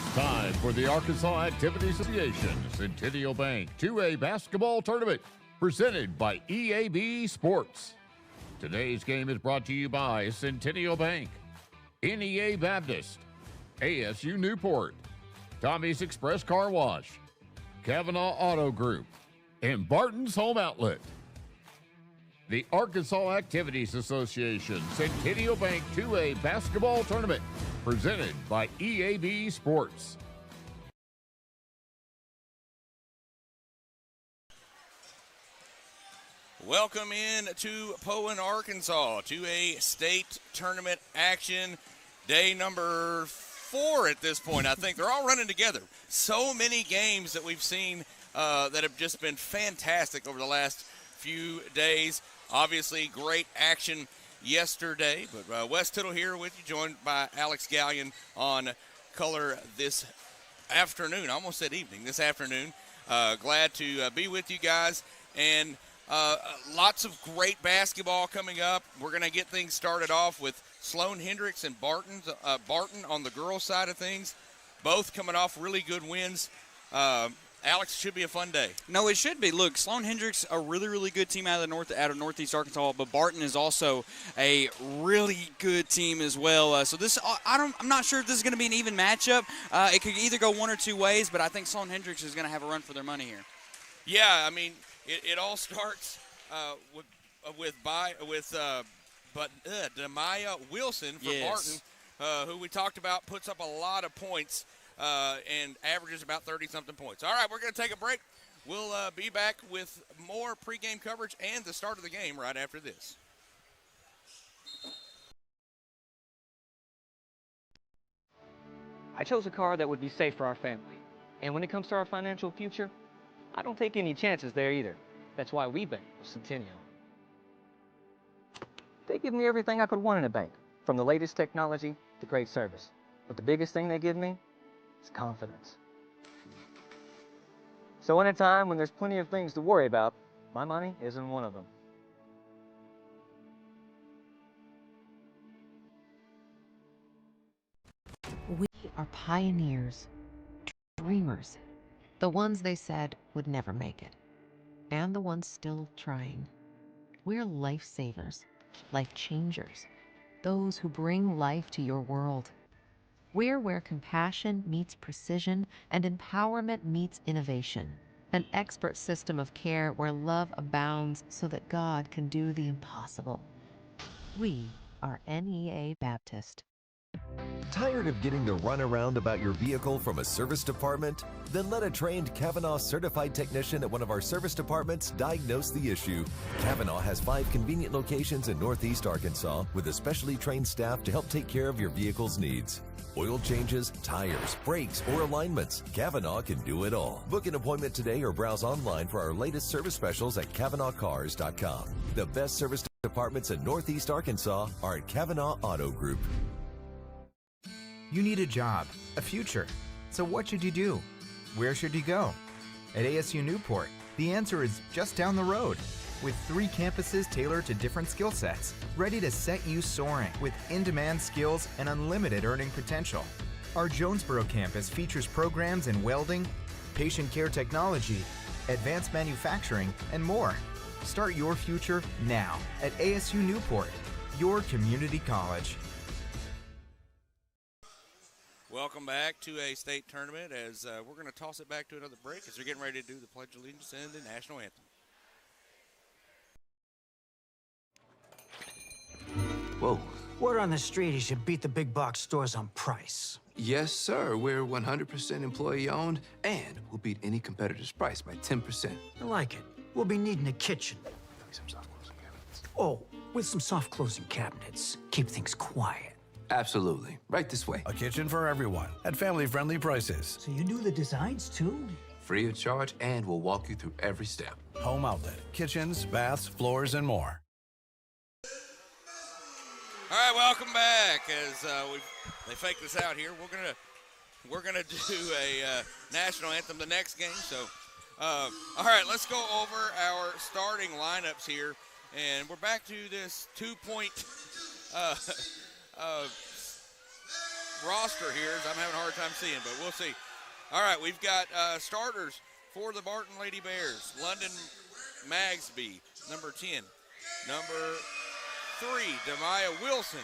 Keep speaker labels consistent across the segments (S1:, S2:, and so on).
S1: It's time for the Arkansas Activity Association Centennial Bank 2A Basketball Tournament presented by EAB Sports. Today's game is brought to you by Centennial Bank, NEA Baptist, ASU Newport, Tommy's Express Car Wash, Kavanaugh Auto Group, and Barton's Home Outlet. The Arkansas Activities Association Centennial Bank 2A Basketball Tournament presented by EAB Sports.
S2: Welcome in to Poen, Arkansas, to a state tournament action. Day number 4 at this point, I think. They're all running together. So many games that we've seen that have just been fantastic over the last few days. Obviously, great action yesterday. But Wes Tittle here with you, joined by Alex Gallion on color this afternoon. I almost said evening, this afternoon. Glad to be with you guys. And lots of great basketball coming up. We're going to get things started off with Sloan-Hendrix and Barton on the girls' side of things, both coming off really good wins. Alex, should be a fun day.
S3: No, it should be. Look, Sloan-Hendrix, a really, really good team out of Northeast Arkansas, but Barton is also a really good team as well. So this, I'm not sure if this is going to be an even matchup. It could either go one or two ways, but I think Sloan-Hendrix is going to have a run for their money here.
S2: Yeah, I mean, it all starts with Demaya Wilson for Barton, who we talked about, puts up a lot of points and averages about 30-something points. All right, we're going to take a break. We'll be back with more pregame coverage and the start of the game right after this.
S4: I chose a car that would be safe for our family. And when it comes to our financial future, I don't take any chances there either. That's why we bank with Centennial. They give me everything I could want in a bank, from the latest technology to great service. But the biggest thing they give me is confidence. So in a time when there's plenty of things to worry about, my money isn't one of them.
S5: We are pioneers, dreamers, the ones they said would never make it, and the ones still trying. We're lifesavers, life changers, those who bring life to your world. We're where compassion meets precision and empowerment meets innovation. An expert system of care where love abounds so that God can do the impossible. We are NEA Baptist.
S6: Tired of getting the runaround about your vehicle from a service department? Then let a trained Kavanaugh certified technician at one of our service departments diagnose the issue. Kavanaugh has 5 convenient locations in Northeast Arkansas with a specially trained staff to help take care of your vehicle's needs. Oil changes, tires, brakes, or alignments. Kavanaugh can do it all. Book an appointment today or browse online for our latest service specials at KavanaughCars.com. The best service departments in Northeast Arkansas are at Kavanaugh Auto Group.
S7: You need a job, a future. So what should you do? Where should you go? At ASU Newport, the answer is just down the road. With 3 campuses tailored to different skill sets, ready to set you soaring with in-demand skills and unlimited earning potential. Our Jonesboro campus features programs in welding, patient care technology, advanced manufacturing, and more. Start your future now at ASU Newport, your community college.
S2: Welcome back to a state tournament as we're going to toss it back to another break as we're getting ready to do the Pledge of Allegiance and the National Anthem.
S8: Whoa. Word on the street is you beat the big box stores on price.
S9: Yes, sir. We're 100% employee-owned, and we'll beat any competitor's price by 10%.
S8: I like it. We'll be needing a kitchen.
S9: Some soft closing cabinets.
S8: Oh, with some soft closing cabinets. Keep things quiet.
S9: Absolutely. Right this way.
S10: A kitchen for everyone at family-friendly prices.
S8: So you do the designs, too?
S9: Free of charge, and we'll walk you through every step.
S10: Home Outlet. Kitchens, baths, floors, and more.
S2: All right, welcome back. As they fake this out here, we're gonna do a national anthem the next game. So, all right, let's go over our starting lineups here, and we're back to this 2-point roster here, as I'm having a hard time seeing, but we'll see. All right, we've got starters for the Barton Lady Bears. London Magsby, number 10. Number 3, Demaya Wilson.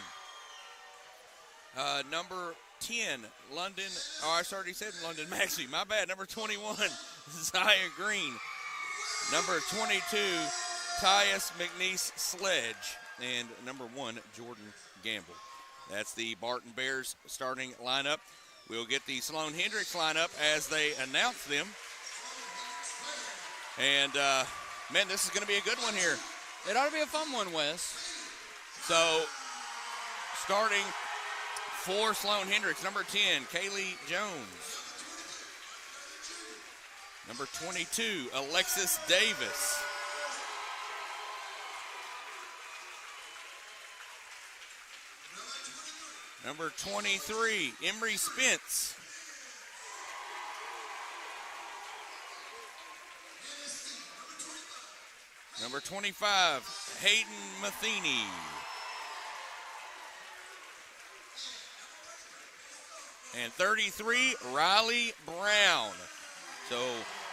S2: Number 10, London, I already said London Magsby, my bad. Number 21, Zaya Green. Number 22, Tyus McNeese Sledge. And number 1, Jordan Gamble. That's the Barton Bears starting lineup. We'll get the Sloan-Hendrix lineup as they announce them. And, man, this is going to be a good one here.
S3: It ought to be a fun one, Wes.
S2: So, starting for Sloan-Hendrix, number 10, Kaylee Jones. Number 22, Alexis Davis. Number 23, Emery Spence. Number 25, Hayden Matheny. And 33, Riley Brown. So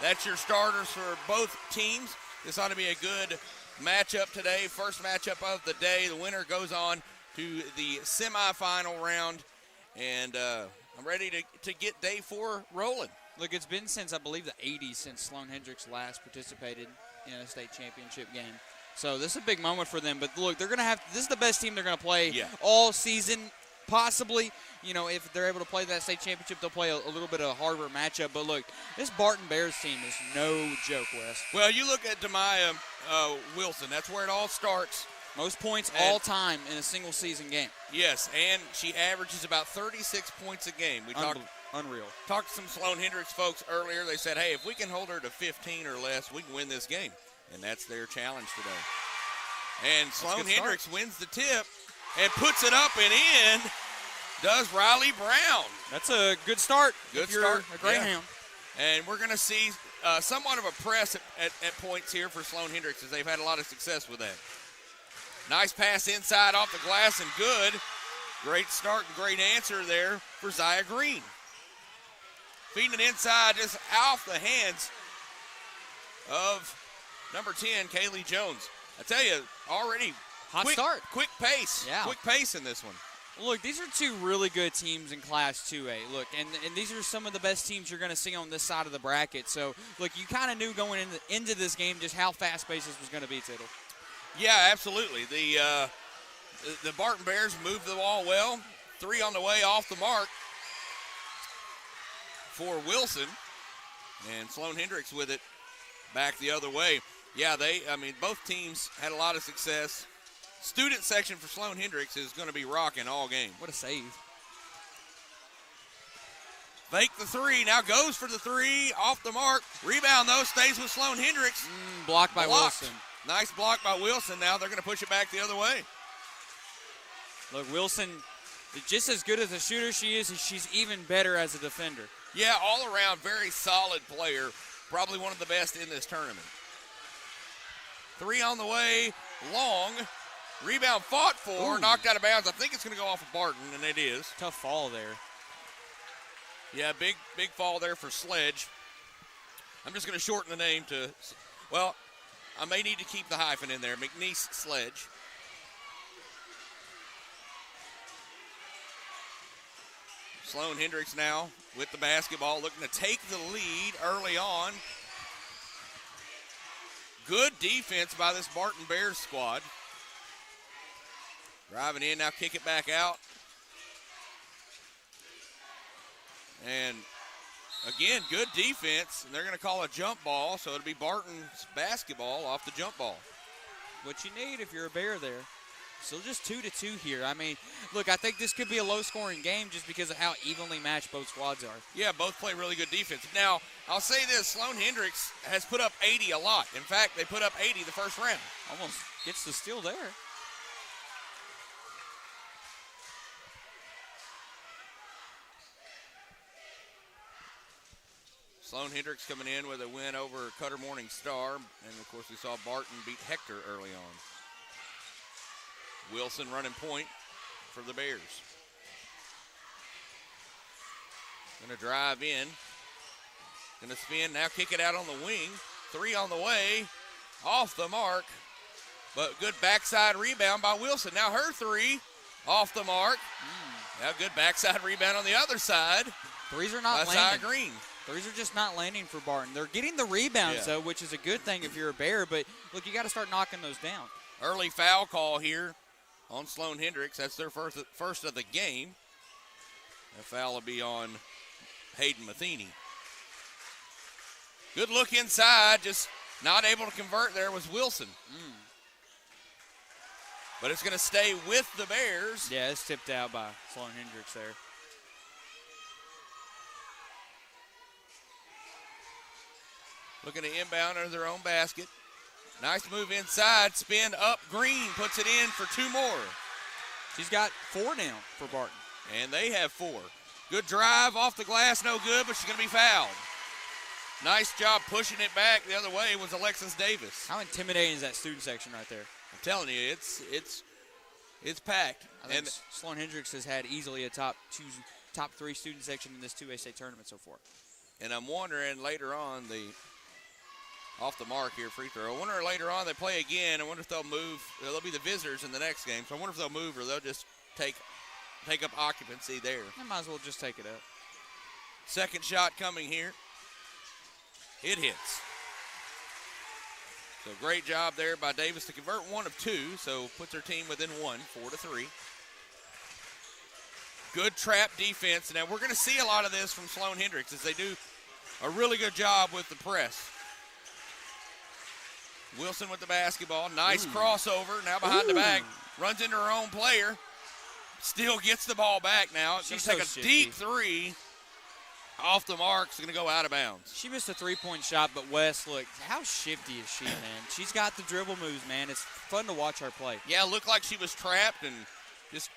S2: that's your starters for both teams. This ought to be a good matchup today. First matchup of the day. The winner goes on to the semifinal round. And I'm ready to get day 4 rolling.
S3: Look, it's been since, I believe, the 80s since Sloan-Hendrix last participated in a state championship game. So this is a big moment for them. But look, they're going to have – this is the best team they're going to play all season. Possibly, you know, if they're able to play that state championship, they'll play a little bit of a harder matchup. But look, this Barton Bears team is no joke, Wes.
S2: Well, you look at Demaya Wilson. That's where it all starts.
S3: Most points all time in a single season game.
S2: Yes, and she averages about 36 points a game. We
S3: Unreal.
S2: Talked to some Sloan-Hendrix folks earlier. They said, hey, if we can hold her to 15 or less, we can win this game. And that's their challenge today. And Sloan-Hendrix wins the tip and puts it up and in. Does Riley Brown.
S3: That's a good start.
S2: Good
S3: if you're
S2: start.
S3: a Greyhound.
S2: Yeah. And we're going to see somewhat of a press at points here for Sloan-Hendrix as they've had a lot of success with that. Nice pass inside off the glass and good. Great start and great answer there for Zaya Green. Feeding it inside just off the hands of number 10, Kaylee Jones. I tell you, already
S3: hot start.
S2: Quick pace.
S3: Yeah.
S2: Quick pace in this one.
S3: Look, these are two really good teams in Class 2A. Look, and these are some of the best teams you're going to see on this side of the bracket. So, look, you kind of knew going into this game just how fast-paced this was going to be, Tittle.
S2: Yeah, absolutely. The Barton Bears moved the ball well. 3 on the way off the mark for Wilson. And Sloan-Hendrix with it back the other way. Yeah, both teams had a lot of success. Student section for Sloan-Hendrix is going to be rocking all game.
S3: What a save.
S2: Fake the 3, now goes for the 3, off the mark. Rebound, though, stays with Sloan-Hendrix.
S3: Blocked by Wilson.
S2: Nice block by Wilson. Now they're going to push it back the other way.
S3: Look, Wilson, just as good as a shooter she is, she's even better as a defender.
S2: Yeah, all around, very solid player. Probably one of the best in this tournament. 3 on the way, long. Rebound fought for, knocked out of bounds. I think it's going to go off of Barton, and it is.
S3: Tough fall there.
S2: Yeah, big fall there for Sledge. I'm just going to shorten the name to, well, I may need to keep the hyphen in there. McNeese Sledge. Sloan-Hendrix now with the basketball, looking to take the lead early on. Good defense by this Barton Bears squad. Driving in, now kick it back out. And again, good defense. And they're going to call a jump ball, so it'll be Barton's basketball off the jump ball.
S3: What you need if you're a Bear there. Still just 2-2 here. I mean, look, I think this could be a low-scoring game just because of how evenly matched both squads are.
S2: Yeah, both play really good defense. Now, I'll say this, Sloan-Hendrix has put up 80 a lot. In fact, they put up 80 the first round.
S3: Almost gets the steal there.
S2: Sloan-Hendrix coming in with a win over Cutter Morning Star. And, of course, we saw Barton beat Hector early on. Wilson running point for the Bears. Going to drive in. Going to spin, now kick it out on the wing. 3 on the way. Off the mark. But good backside rebound by Wilson. Now her 3 off the mark. Now good backside rebound on the other side.
S3: Threes are not
S2: by
S3: landing.
S2: Cy Green.
S3: Threes are just not landing for Barton. They're getting the rebounds, though, which is a good thing if you're a Bear. But, look, you got to start knocking those down.
S2: Early foul call here on Sloan-Hendrix. That's their first of the game. That foul will be on Hayden Matheny. Good look inside, just not able to convert there was Wilson. But it's going to stay with the Bears.
S3: Yeah, it's tipped out by Sloan-Hendrix there.
S2: Looking to inbound under their own basket. Nice move inside, spin up, Green puts it in for 2 more.
S3: She's got 4 now for Barton.
S2: And they have 4. Good drive off the glass, no good, but she's going to be fouled. Nice job pushing it back the other way was Alexis Davis.
S3: How intimidating is that student section right there?
S2: I'm telling you, it's packed.
S3: I think Sloan-Hendrix has had easily a top 3 student section in this 2A state tournament so far.
S2: And I'm wondering later on off the mark here, free throw. I wonder later on they play again. I wonder if they'll move. They'll be the visitors in the next game. So I wonder if they'll move or they'll just take up occupancy there.
S3: They might as well just take it up.
S2: Second shot coming here. It hits. So great job there by Davis to convert 1 of 2. So puts her team within 1, 4-3. Good trap defense. Now we're going to see a lot of this from Sloan-Hendrix as they do a really good job with the press. Wilson with the basketball. Nice crossover. Now behind the back. Runs into her own player. Still gets the ball back now. It's going to take a deep 3 off the mark. It's going to go out of bounds.
S3: She missed a 3-point shot, but Wes, look, how shifty is she, man? She's got the dribble moves, man. It's fun to watch her play.
S2: Yeah, looked like she was trapped and just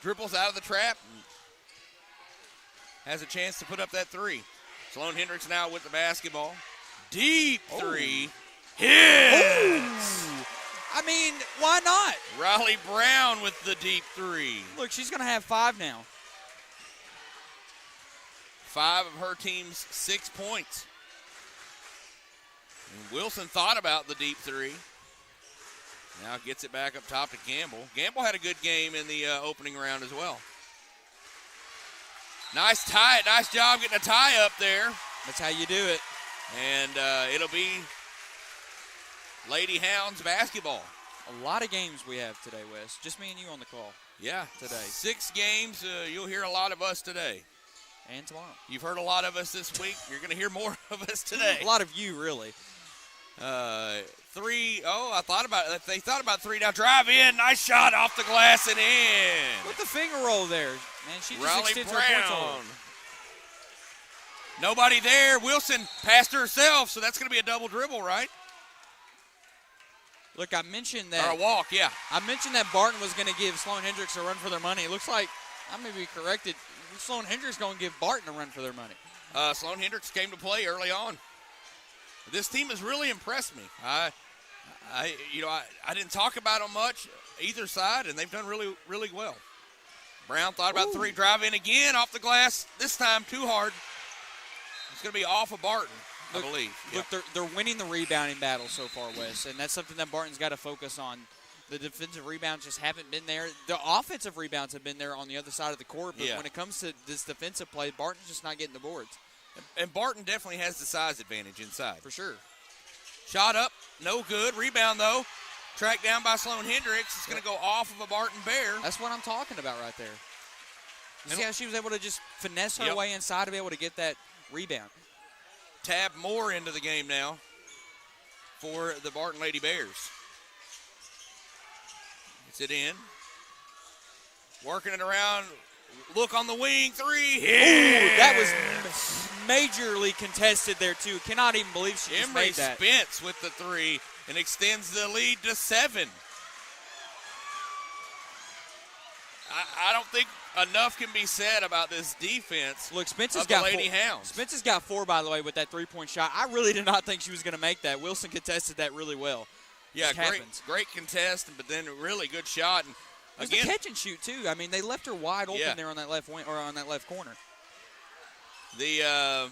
S2: dribbles out of the trap and has a chance to put up that 3. Sloan-Hendrix now with the basketball. Deep 3. Hits!
S3: I mean, why not?
S2: Riley Brown with the deep 3.
S3: Look, she's going to have 5 now.
S2: 5 of her team's 6 points. And Wilson thought about the deep 3. Now gets it back up top to Gamble. Gamble had a good game in the opening round as well. Nice tie. Nice job getting a tie up there.
S3: That's how you do it.
S2: And it'll be Lady Hounds basketball.
S3: A lot of games we have today, Wes. Just me and you on the call.
S2: Yeah.
S3: Today.
S2: 6 games. You'll hear a lot of us today.
S3: And tomorrow.
S2: You've heard a lot of us this week. You're going to hear more of us today.
S3: A lot of you, really.
S2: 3. Oh, I thought about it. They thought about 3. Now drive in. Nice shot off the glass and in.
S3: With the finger roll there. Man, she just
S2: Riley
S3: extends her points
S2: Brown.
S3: over.
S2: Nobody there. Wilson passed herself, so that's going to be a double dribble, right?
S3: Look, I mentioned that.
S2: Or a walk, yeah.
S3: I mentioned that Barton was going to give Sloan-Hendrix a run for their money. It looks like, I may be corrected, Sloan-Hendrix going to give Barton a run for their money.
S2: Sloan-Hendrix came to play early on. This team has really impressed me. I didn't talk about them much, either side, and they've done really, really well. Brown thought about 3, drive in again off the glass. This time too hard. It's going to be off of Barton, I believe.
S3: Look, they're winning the rebounding battle so far, Wes, and that's something that Barton's got to focus on. The defensive rebounds just haven't been there. The offensive rebounds have been there on the other side of the court, but when it comes to this defensive play, Barton's just not getting the boards.
S2: And Barton definitely has the size advantage inside.
S3: For sure.
S2: Shot up, no good. Rebound, though. Tracked down by Sloan-Hendrix. It's going to go off of a Barton Bear.
S3: That's what I'm talking about right there. You see how she was able to just finesse her way inside to be able to get that rebound.
S2: Tab Moore into the game now for the Barton Lady Bears. Gets it in. Working it around. Look on the wing. 3. Hit.
S3: That was majorly contested there, too. Cannot even believe she just made that.
S2: Emery Spence with the 3 and extends the lead to 7. I don't think enough can be said about this defense.
S3: Look, Spence has
S2: of the
S3: got
S2: Lady
S3: 4.
S2: Hounds.
S3: Spence has got 4, by the way, with that 3-point shot. I really did not think she was going to make that. Wilson contested that really well.
S2: Yeah, great contest, but then a really good shot. And
S3: it was the catch and shoot too. I mean, they left her wide open there on that left wing or on that left corner.
S2: The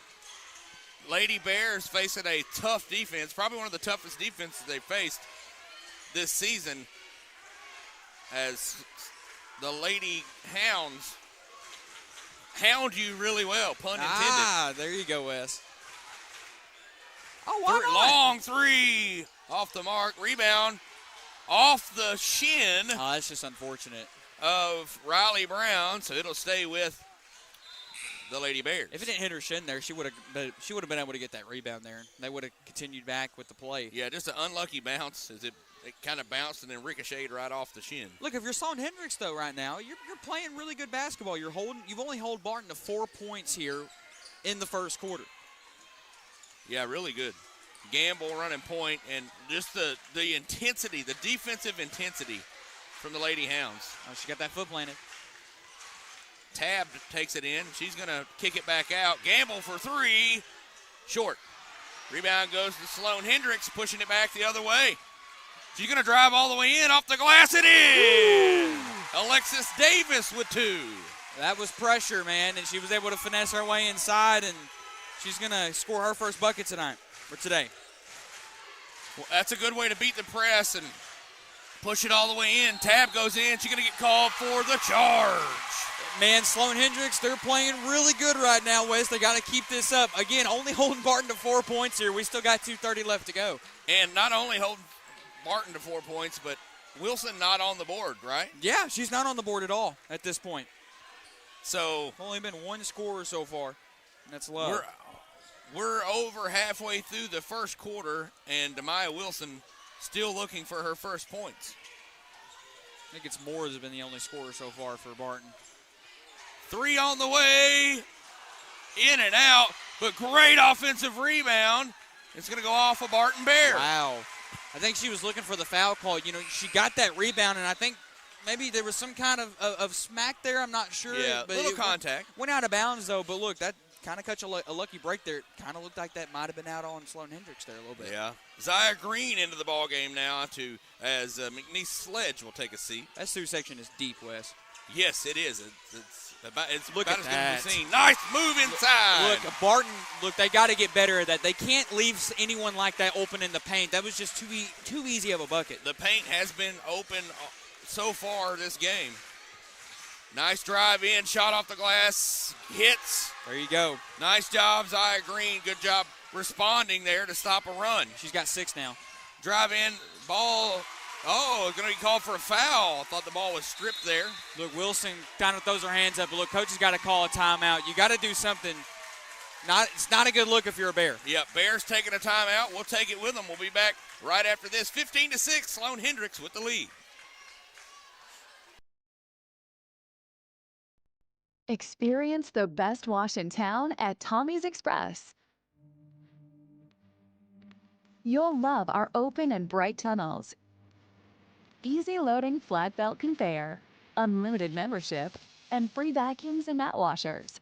S2: Lady Bears facing a tough defense, probably one of the toughest defenses they faced this season, as the Lady Hounds hound you really well, pun intended.
S3: Ah, there you go, Wes. Oh, why not?
S2: Long three off the mark. Rebound off the shin.
S3: Oh, that's just unfortunate.
S2: Of Riley Brown, so it'll stay with the Lady Bears.
S3: If it didn't hit her shin there, she would have been able to get that rebound there. They would have continued back with the play.
S2: Yeah, just an unlucky bounce as it kind of bounced and then ricocheted right off the shin.
S3: Look, if you're Sloan-Hendrix, though, right now, you're playing really good basketball. You've only held Barton to 4 points here in the first quarter.
S2: Yeah, really good. Gamble running point, and just the intensity, the defensive intensity from the Lady Hounds.
S3: Oh, she got that foot planted.
S2: Tab takes it in. She's going to kick it back out. Gamble for three. Short. Rebound goes to Sloan-Hendrix, pushing it back the other way. She's going to drive all the way in. Off the glass it is! Alexis Davis with two.
S3: That was pressure, man, and she was able to finesse her way inside, and she's going to score her first bucket tonight, or today.
S2: Well, that's a good way to beat the press and push it all the way in. Tab goes in. She's going to get called for the charge.
S3: Man, Sloan-Hendrix, they're playing really good right now, Wes. They got to keep this up. Again, only holding Barton to 4 points here. We still got 2:30 left to go.
S2: And not only holding Barton to 4 points, but Wilson not on the board, right?
S3: Yeah, she's not on the board at all at this point.
S2: So
S3: only been one scorer so far, and that's low.
S2: We're over halfway through the first quarter, and Demaya Wilson still looking for her first points.
S3: I think it's Moore has been the only scorer so far for Barton.
S2: Three on the way, in and out, but great offensive rebound. It's going to go off of Barton Bear.
S3: Wow. I think she was looking for the foul call. You know, she got that rebound, and I think maybe there was some kind of smack there. I'm not sure.
S2: Yeah,
S3: but
S2: little contact.
S3: Went out of bounds, though. But, look, that kind of catch a lucky break there. It kind of looked like that might have been out on Sloan-Hendrix there a little bit.
S2: Yeah. Zaya Green into the ball game now as McNeese Sledge will take a seat.
S3: That Sioux section is deep, Wes.
S2: Yes, it is. It's about as
S3: good
S2: as seen. Nice move inside.
S3: Look, Barton, they got to get better at that. They can't leave anyone like that open in the paint. That was just too easy of a bucket.
S2: The paint has been open so far this game. Nice drive in, shot off the glass, hits.
S3: There you go.
S2: Nice job, Zaya Green. Good job responding there to stop a run.
S3: She's got 6 now.
S2: Drive in, ball. Oh, it's going to be called for a foul. I thought the ball was stripped there.
S3: Look, Wilson kind of throws her hands up. But, look, coach has got to call a timeout. You got to do something. It's not a good look if you're a Bear.
S2: Yep, Bears taking a timeout. We'll take it with them. We'll be back right after this. 15-6, Sloan-Hendrix with the lead.
S11: Experience the best wash in town at Tommy's Express. You'll love our open and bright tunnels, easy loading flat belt conveyor, unlimited membership, and free vacuums and mat washers.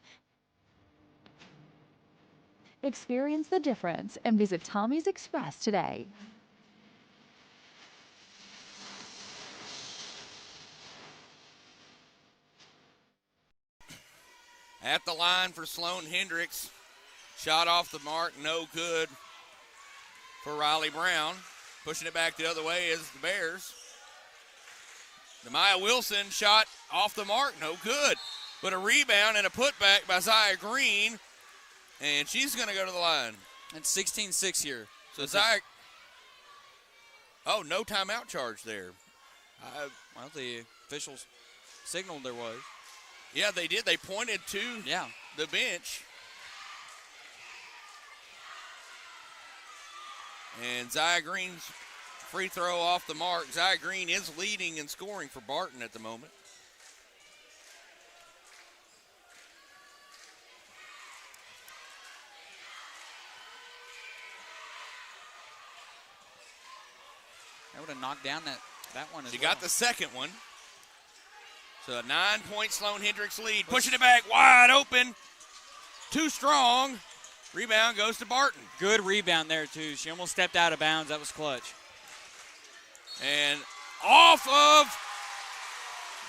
S11: Experience the difference and visit Tommy's Express today.
S2: At the line for Sloan-Hendrix. Shot off the mark, no good for Riley Brown. Pushing it back the other way is the Bears. Demaya Wilson shot off the mark, no good. But a rebound and a putback by Zaya Green, and she's going to go to the line.
S3: It's 16-6 here.
S2: So Zaya, no timeout charge there.
S3: Well, the officials signaled there was.
S2: Yeah, they did. They pointed to the bench. And Zaya Green's free throw off the mark. Zaya Green is leading in scoring for Barton at the moment.
S3: That would have knocked down that one as
S2: She
S3: well.
S2: got the second one. So a 9-point Sloan-Hendrix lead. Pushing it back wide open. Too strong. Rebound goes to Barton.
S3: Good rebound there, too. She almost stepped out of bounds. That was clutch.
S2: And off of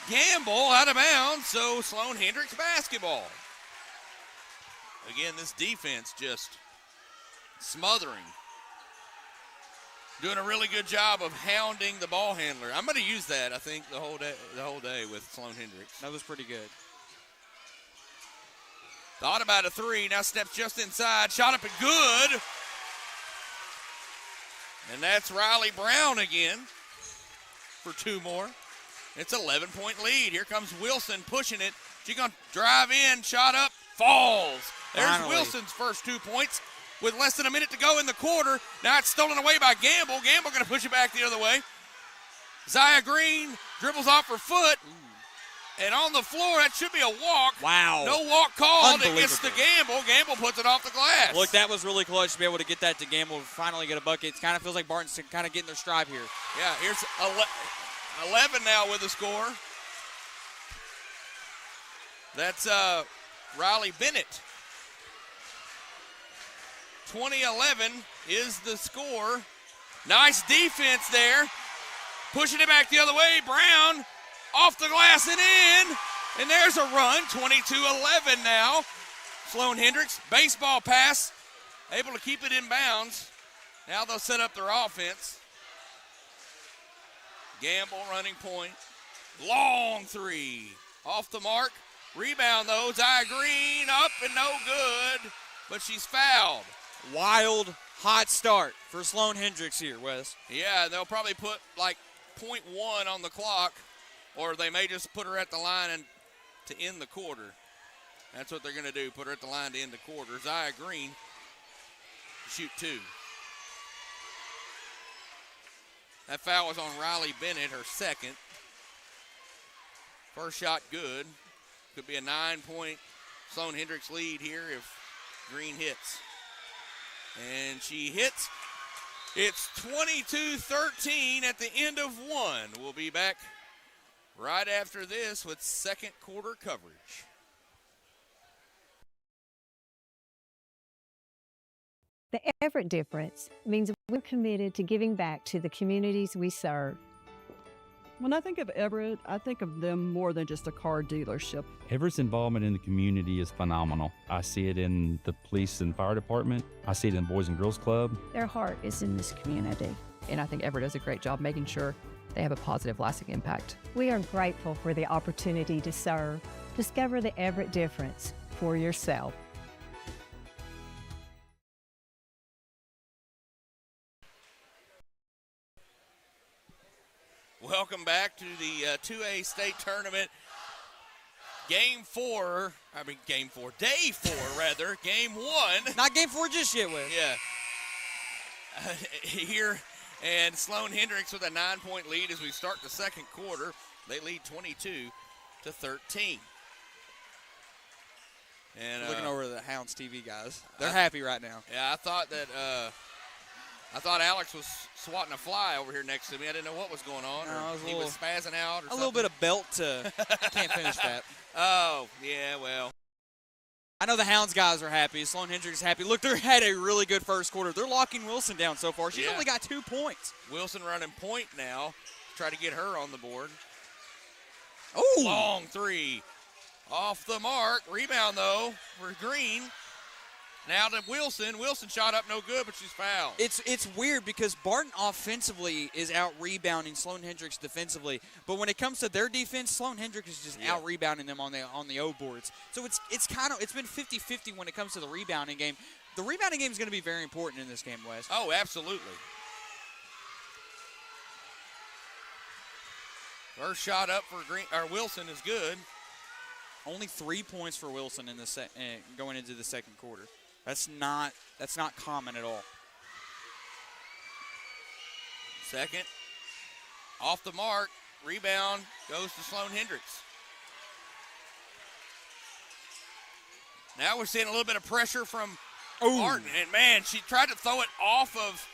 S2: Gamble, out of bounds. So Sloan-Hendrix basketball. again, this defense just smothering. Doing a really good job of hounding the ball handler. I'm going to use that, I think, the whole day with Sloan-Hendrix.
S3: That was pretty good.
S2: Thought about a three. Now steps just inside. Shot up and good. And that's Riley Brown again for two more. It's an 11-point lead. Here comes Wilson pushing it. She's going to drive in. Shot up. Falls. There's
S3: Finally.
S2: Wilson's first 2 points with less than a minute to go in the quarter. Now it's stolen away by Gamble. Gamble going to push it back the other way. Zaya Green dribbles off her foot. And on the floor, that should be a walk.
S3: Wow.
S2: No walk called. It gets to
S3: Unbelievable.
S2: Gamble. Gamble puts it off the glass.
S3: Look, that was really clutch to be able to get that to Gamble and finally get a bucket. It kind of feels like Barton's kind of getting their stride here.
S2: Yeah, here's 11 now with the score. That's Riley Bennett. 20-11 is the score. Nice defense there. Pushing it back the other way. Brown off the glass and in. And there's a run. 22-11 now. Sloan-Hendrix, baseball pass. Able to keep it in bounds. Now they'll set up their offense. Gamble running point. Long three. Off the mark. Rebound though. Zaya Green up and no good. But she's fouled.
S3: Wild, hot start for Sloan-Hendrix here, Wes.
S2: Yeah, they'll probably put like 0.1 on the clock, or they may just put her at the line and to end the quarter. That's what they're going to do, put her at the line to end the quarter. Zaya Green, shoot two. That foul was on Riley Bennett, her second. First shot good. Could be a 9-point Sloan-Hendrix lead here if Green hits. And she hits. It's 22-13 at the end of one. We'll be back right after this with second quarter coverage.
S12: The Everett difference means we're committed to giving back to the communities we serve.
S13: When I think of Everett, I think of them more than just a car dealership.
S14: Everett's involvement in the community is phenomenal. I see it in the police and fire department. I see it in the Boys and Girls Club.
S12: Their heart is in this community.
S15: And I think Everett does a great job making sure they have a positive, lasting impact.
S12: We are grateful for the opportunity to serve. Discover the Everett difference for yourself.
S2: Welcome back to the 2A state tournament. Day 4, game one.
S3: Not game 4 just yet, Wes.
S2: Yeah. Here, and Sloan-Hendrix with a 9-point lead as we start the second quarter. They lead 22-13. And
S3: looking over the Hounds TV guys, they're happy right now.
S2: Yeah, I thought that I thought Alex was swatting a fly over here next to me. I didn't know what was going on.
S3: No,
S2: he was spazzing out or something.
S3: A little bit of belt to can't finish that.
S2: Oh, yeah, well.
S3: I know the Hounds guys are happy. Sloan-Hendrix is happy. Look, they had a really good first quarter. They're locking Wilson down so far. She's only got 2 points.
S2: Wilson running point now. Try to get her on the board.
S3: Oh,
S2: long three. Off the mark. Rebound, though, for Green. Now to Wilson. Wilson shot up no good, but she's fouled.
S3: It's weird because Barton offensively is out-rebounding Sloan-Hendrix defensively. But when it comes to their defense, Sloan-Hendrix is just out-rebounding them on the O boards. So it's been 50-50 when it comes to the rebounding game. The rebounding game is going to be very important in this game, Wes.
S2: Oh, absolutely. First shot up for Wilson is good.
S3: Only 3 points for Wilson in the going into the second quarter. That's not common at all.
S2: Second, off the mark, rebound goes to Sloan-Hendrix. Now we're seeing a little bit of pressure from Barton, and man, she tried to throw it off of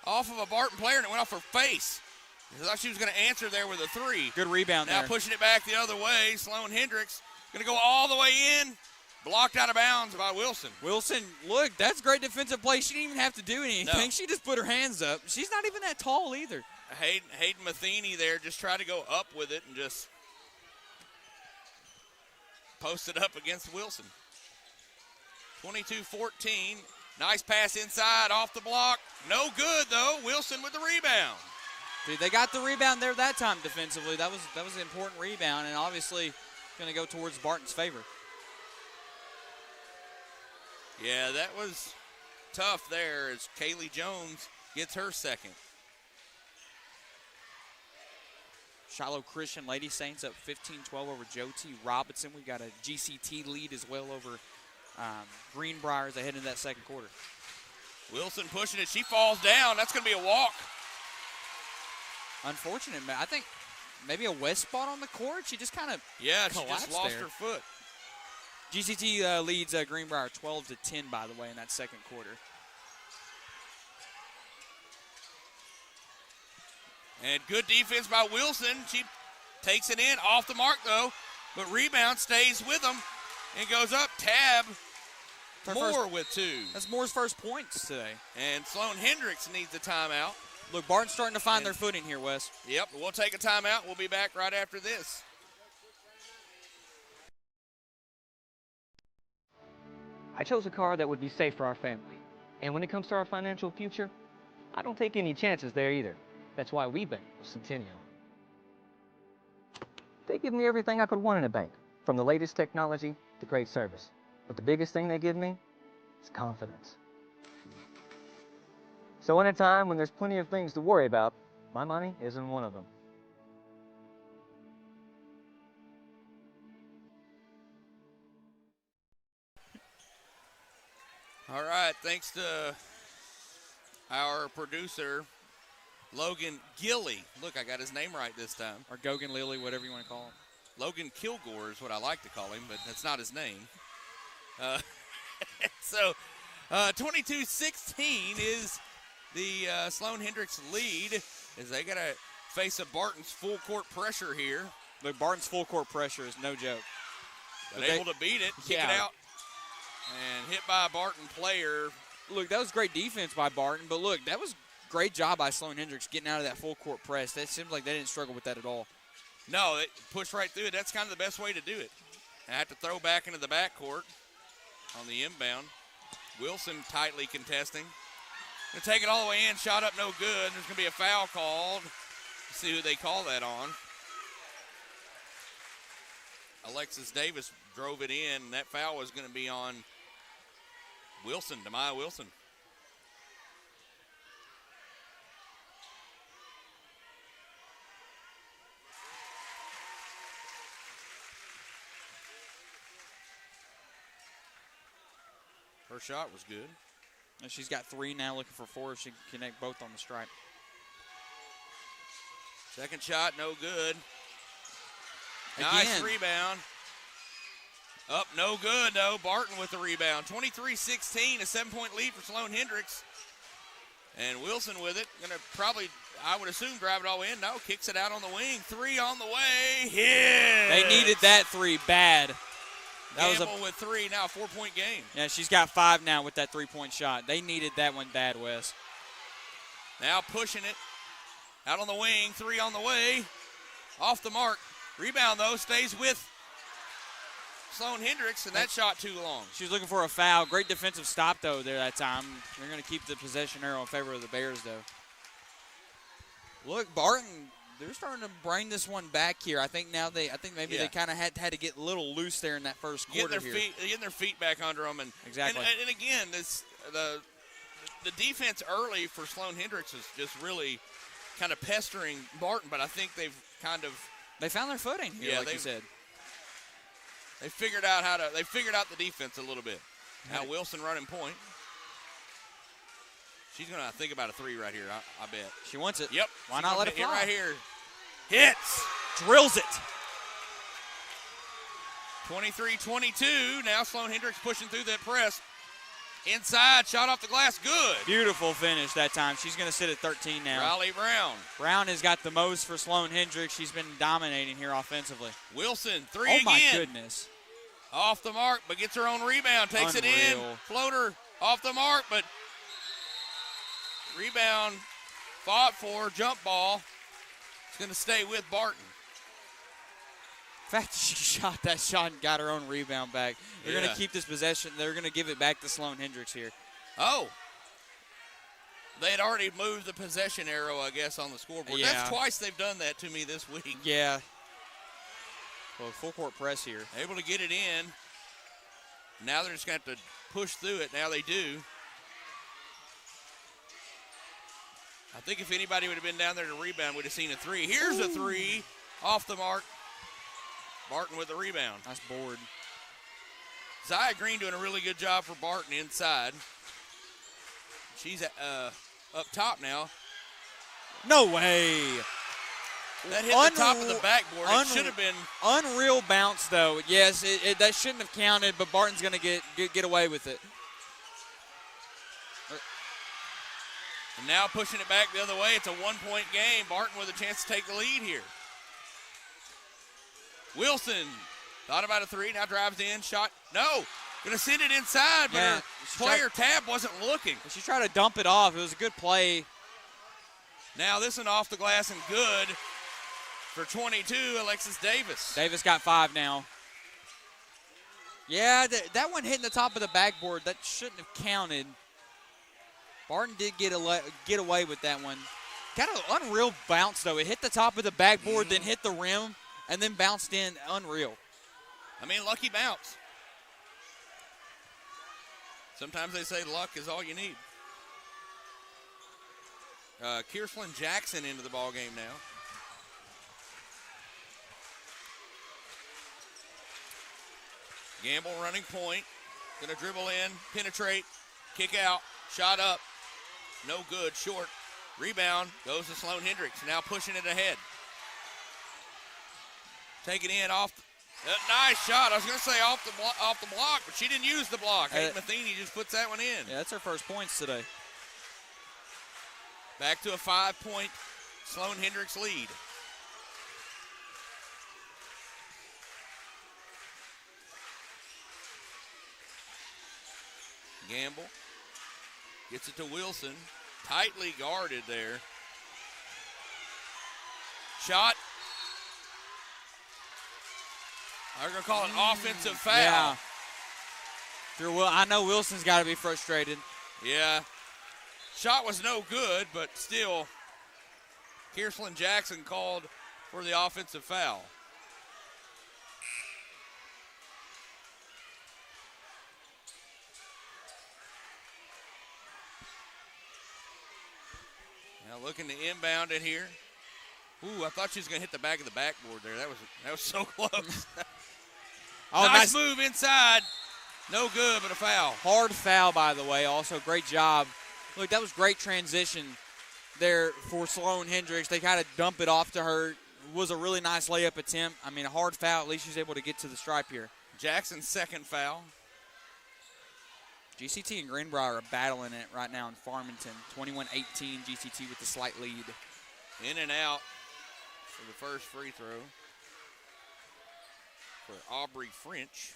S2: a Barton player, and it went off her face. I thought she was going to answer there with a three.
S3: Good rebound
S2: now
S3: there.
S2: Pushing it back the other way, Sloan-Hendrix going to go all the way in. Blocked out of bounds by Wilson.
S3: Wilson, look, that's great defensive play. She didn't even have to do anything.
S2: No.
S3: She just put her hands up. She's not even that tall either.
S2: Hayden Matheny there just tried to go up with it and just posted up against Wilson. 22-14. Nice pass inside, off the block. No good, though. Wilson with the rebound.
S3: Dude, they got the rebound there that time defensively. That was an important rebound, and obviously going to go towards Barton's favor.
S2: Yeah, that was tough there as Kaylee Jones gets her second.
S3: Shiloh Christian Lady Saints up 15-12 over Joe T. Robinson. We've got a GCT lead as well over Greenbrier as they head into that second quarter.
S2: Wilson pushing it. She falls down. That's going to be a walk.
S3: Unfortunate, I think maybe a wet spot on the court. She just kind of
S2: she just lost her foot.
S3: GCT leads Greenbrier 12-10, by the way, in that second quarter.
S2: And good defense by Wilson. She takes it in, off the mark though, but rebound stays with them and goes up. Tab Moore with 2.
S3: That's Moore's first points today.
S2: And Sloan-Hendrix needs a timeout.
S3: Look, Barton's starting to find their footing here, Wes.
S2: Yep, we'll take a timeout. We'll be back right after this.
S4: I chose a car that would be safe for our family. And when it comes to our financial future, I don't take any chances there either. That's why we bank with Centennial. They give me everything I could want in a bank, from the latest technology to great service. But the biggest thing they give me is confidence. So in a time when there's plenty of things to worry about, my money isn't one of them.
S2: All right, thanks to our producer, Logan Gilly. Look, I got his name right this time.
S3: Or Gogan Lilly, whatever you want to call him.
S2: Logan Kilgore is what I like to call him, but that's not his name. So 22-16 is the Sloan-Hendrix lead as they got to face a Barton's full court pressure here.
S3: Look, Barton's full court pressure is no joke.
S2: But able to beat it, kick it out, and hit by a Barton player.
S3: Look, that was great defense by Barton, but look, that was great job by Sloan-Hendrix getting out of that full court press. That seems like they didn't struggle with that at all.
S2: No, they pushed right through it. That's kind of the best way to do it. I have to throw back into the backcourt on the inbound. Wilson tightly contesting. Gonna take it all the way in, shot up no good. There's gonna be a foul called. Let's see who they call that on. Alexis Davis drove it in, and that foul was gonna be on Wilson, Demaya Wilson. Her shot was good.
S3: And she's got 3 now, looking for 4 if she can connect both on the stripe.
S2: Second shot, no good.
S3: Again.
S2: Nice rebound. Up, no good, though. Barton with the rebound. 23-16, a 7-point lead for Sloan-Hendrix. And Wilson with it. Going to probably, I would assume, drive it all in. No, kicks it out on the wing. 3 on the way. Hit!
S3: They needed that 3 bad. That
S2: Gamble was with 3, now a 4-point game.
S3: Yeah, she's got 5 now with that 3-point shot. They needed that one bad, Wes.
S2: Now pushing it. Out on the wing, 3 on the way. Off the mark. Rebound, though, stays with Sloan-Hendrix, and that shot too long.
S3: She was looking for a foul. Great defensive stop, though, there that time. They're going to keep the possession arrow in favor of the Bears, though. Look, Barton, they're starting to bring this one back here. I think maybe they kind of had to get a little loose there in that first quarter
S2: getting their feet back under them. And,
S3: exactly.
S2: And again, the defense early for Sloan-Hendrix is just really kind of pestering Barton, but I think they
S3: found their footing here, like you said.
S2: They figured out the defense a little bit. Now Wilson running point. She's going to think about a 3 right here, I bet.
S3: She wants it.
S2: Yep.
S3: Why not let it fly?
S2: Right here. Hits.
S3: Drills it.
S2: 23-22. Now Sloan-Hendrix pushing through that press. Inside, shot off the glass, good.
S3: Beautiful finish that time. She's going to sit at 13 now.
S2: Riley Brown.
S3: Brown has got the most for Sloan-Hendrix. She's been dominating here offensively.
S2: Wilson, 3
S3: again.
S2: Oh,
S3: my goodness.
S2: Off the mark, but gets her own rebound. Takes it in. Floater off the mark, but rebound fought for. Jump ball. It's going to stay with Barton.
S3: The fact that she shot that shot and got her own rebound back. They're going to keep this possession. They're going to give it back to Sloan-Hendrix here.
S2: Oh. They had already moved the possession arrow, I guess, on the scoreboard.
S3: Yeah.
S2: That's twice they've done that to me this week.
S3: Yeah. Well, full court press here.
S2: Able to get it in. Now they're just going to have to push through it. Now they do. I think if anybody would have been down there to rebound, we'd have seen a three. Here's a three off the mark. Barton with the rebound.
S3: Nice board.
S2: Zaya Green doing a really good job for Barton inside. She's up top now.
S3: No way.
S2: That hit the top of the backboard. It should have been.
S3: Unreal bounce, though. Yes, that shouldn't have counted, but Barton's going to get away with it.
S2: And now pushing it back the other way. It's a one-point game. Barton with a chance to take the lead here. Wilson thought about a three, now drives in, shot. No, gonna send it inside, but her player Tab wasn't looking.
S3: She tried to dump it off. It was a good play.
S2: Now this one off the glass and good for 22, Alexis Davis.
S3: Davis got 5 now. Yeah, that one hitting the top of the backboard, that shouldn't have counted. Barton did get away with that one. Kind of unreal bounce, though. It hit the top of the backboard, then hit the rim, and then bounced in. Unreal.
S2: I mean, lucky bounce. Sometimes they say luck is all you need. Kierslyn Jackson into the ball game now. Gamble running point. Going to dribble in, penetrate, kick out, shot up. No good, short. Rebound goes to Sloan-Hendrix. Now pushing it ahead. Taking in off. Nice shot. I was going to say off the block, but she didn't use the block. Matheny just puts that one in.
S3: Yeah, that's her first points today.
S2: Back to a 5-point Sloan-Hendrix lead. Gamble gets it to Wilson. Tightly guarded there. Shot. They're going to call it an offensive foul.
S3: Yeah. I know Wilson's got to be frustrated.
S2: Yeah. Shot was no good, but still, Kierslyn Jackson called for the offensive foul. Now looking to inbound it here. Ooh, I thought she was going to hit the back of the backboard there. That was so close. Nice move inside. No good, but a foul.
S3: Hard foul, by the way. Also, great job. Look, that was great transition there for Sloan-Hendrix. They kind of dump it off to her. It was a really nice layup attempt. I mean, a hard foul. At least she's able to get to the stripe here.
S2: Jackson's second foul.
S3: GCT and Greenbrier are battling it right now in Farmington. 21-18, GCT with the slight lead.
S2: In and out for the first free throw for Aubrey French.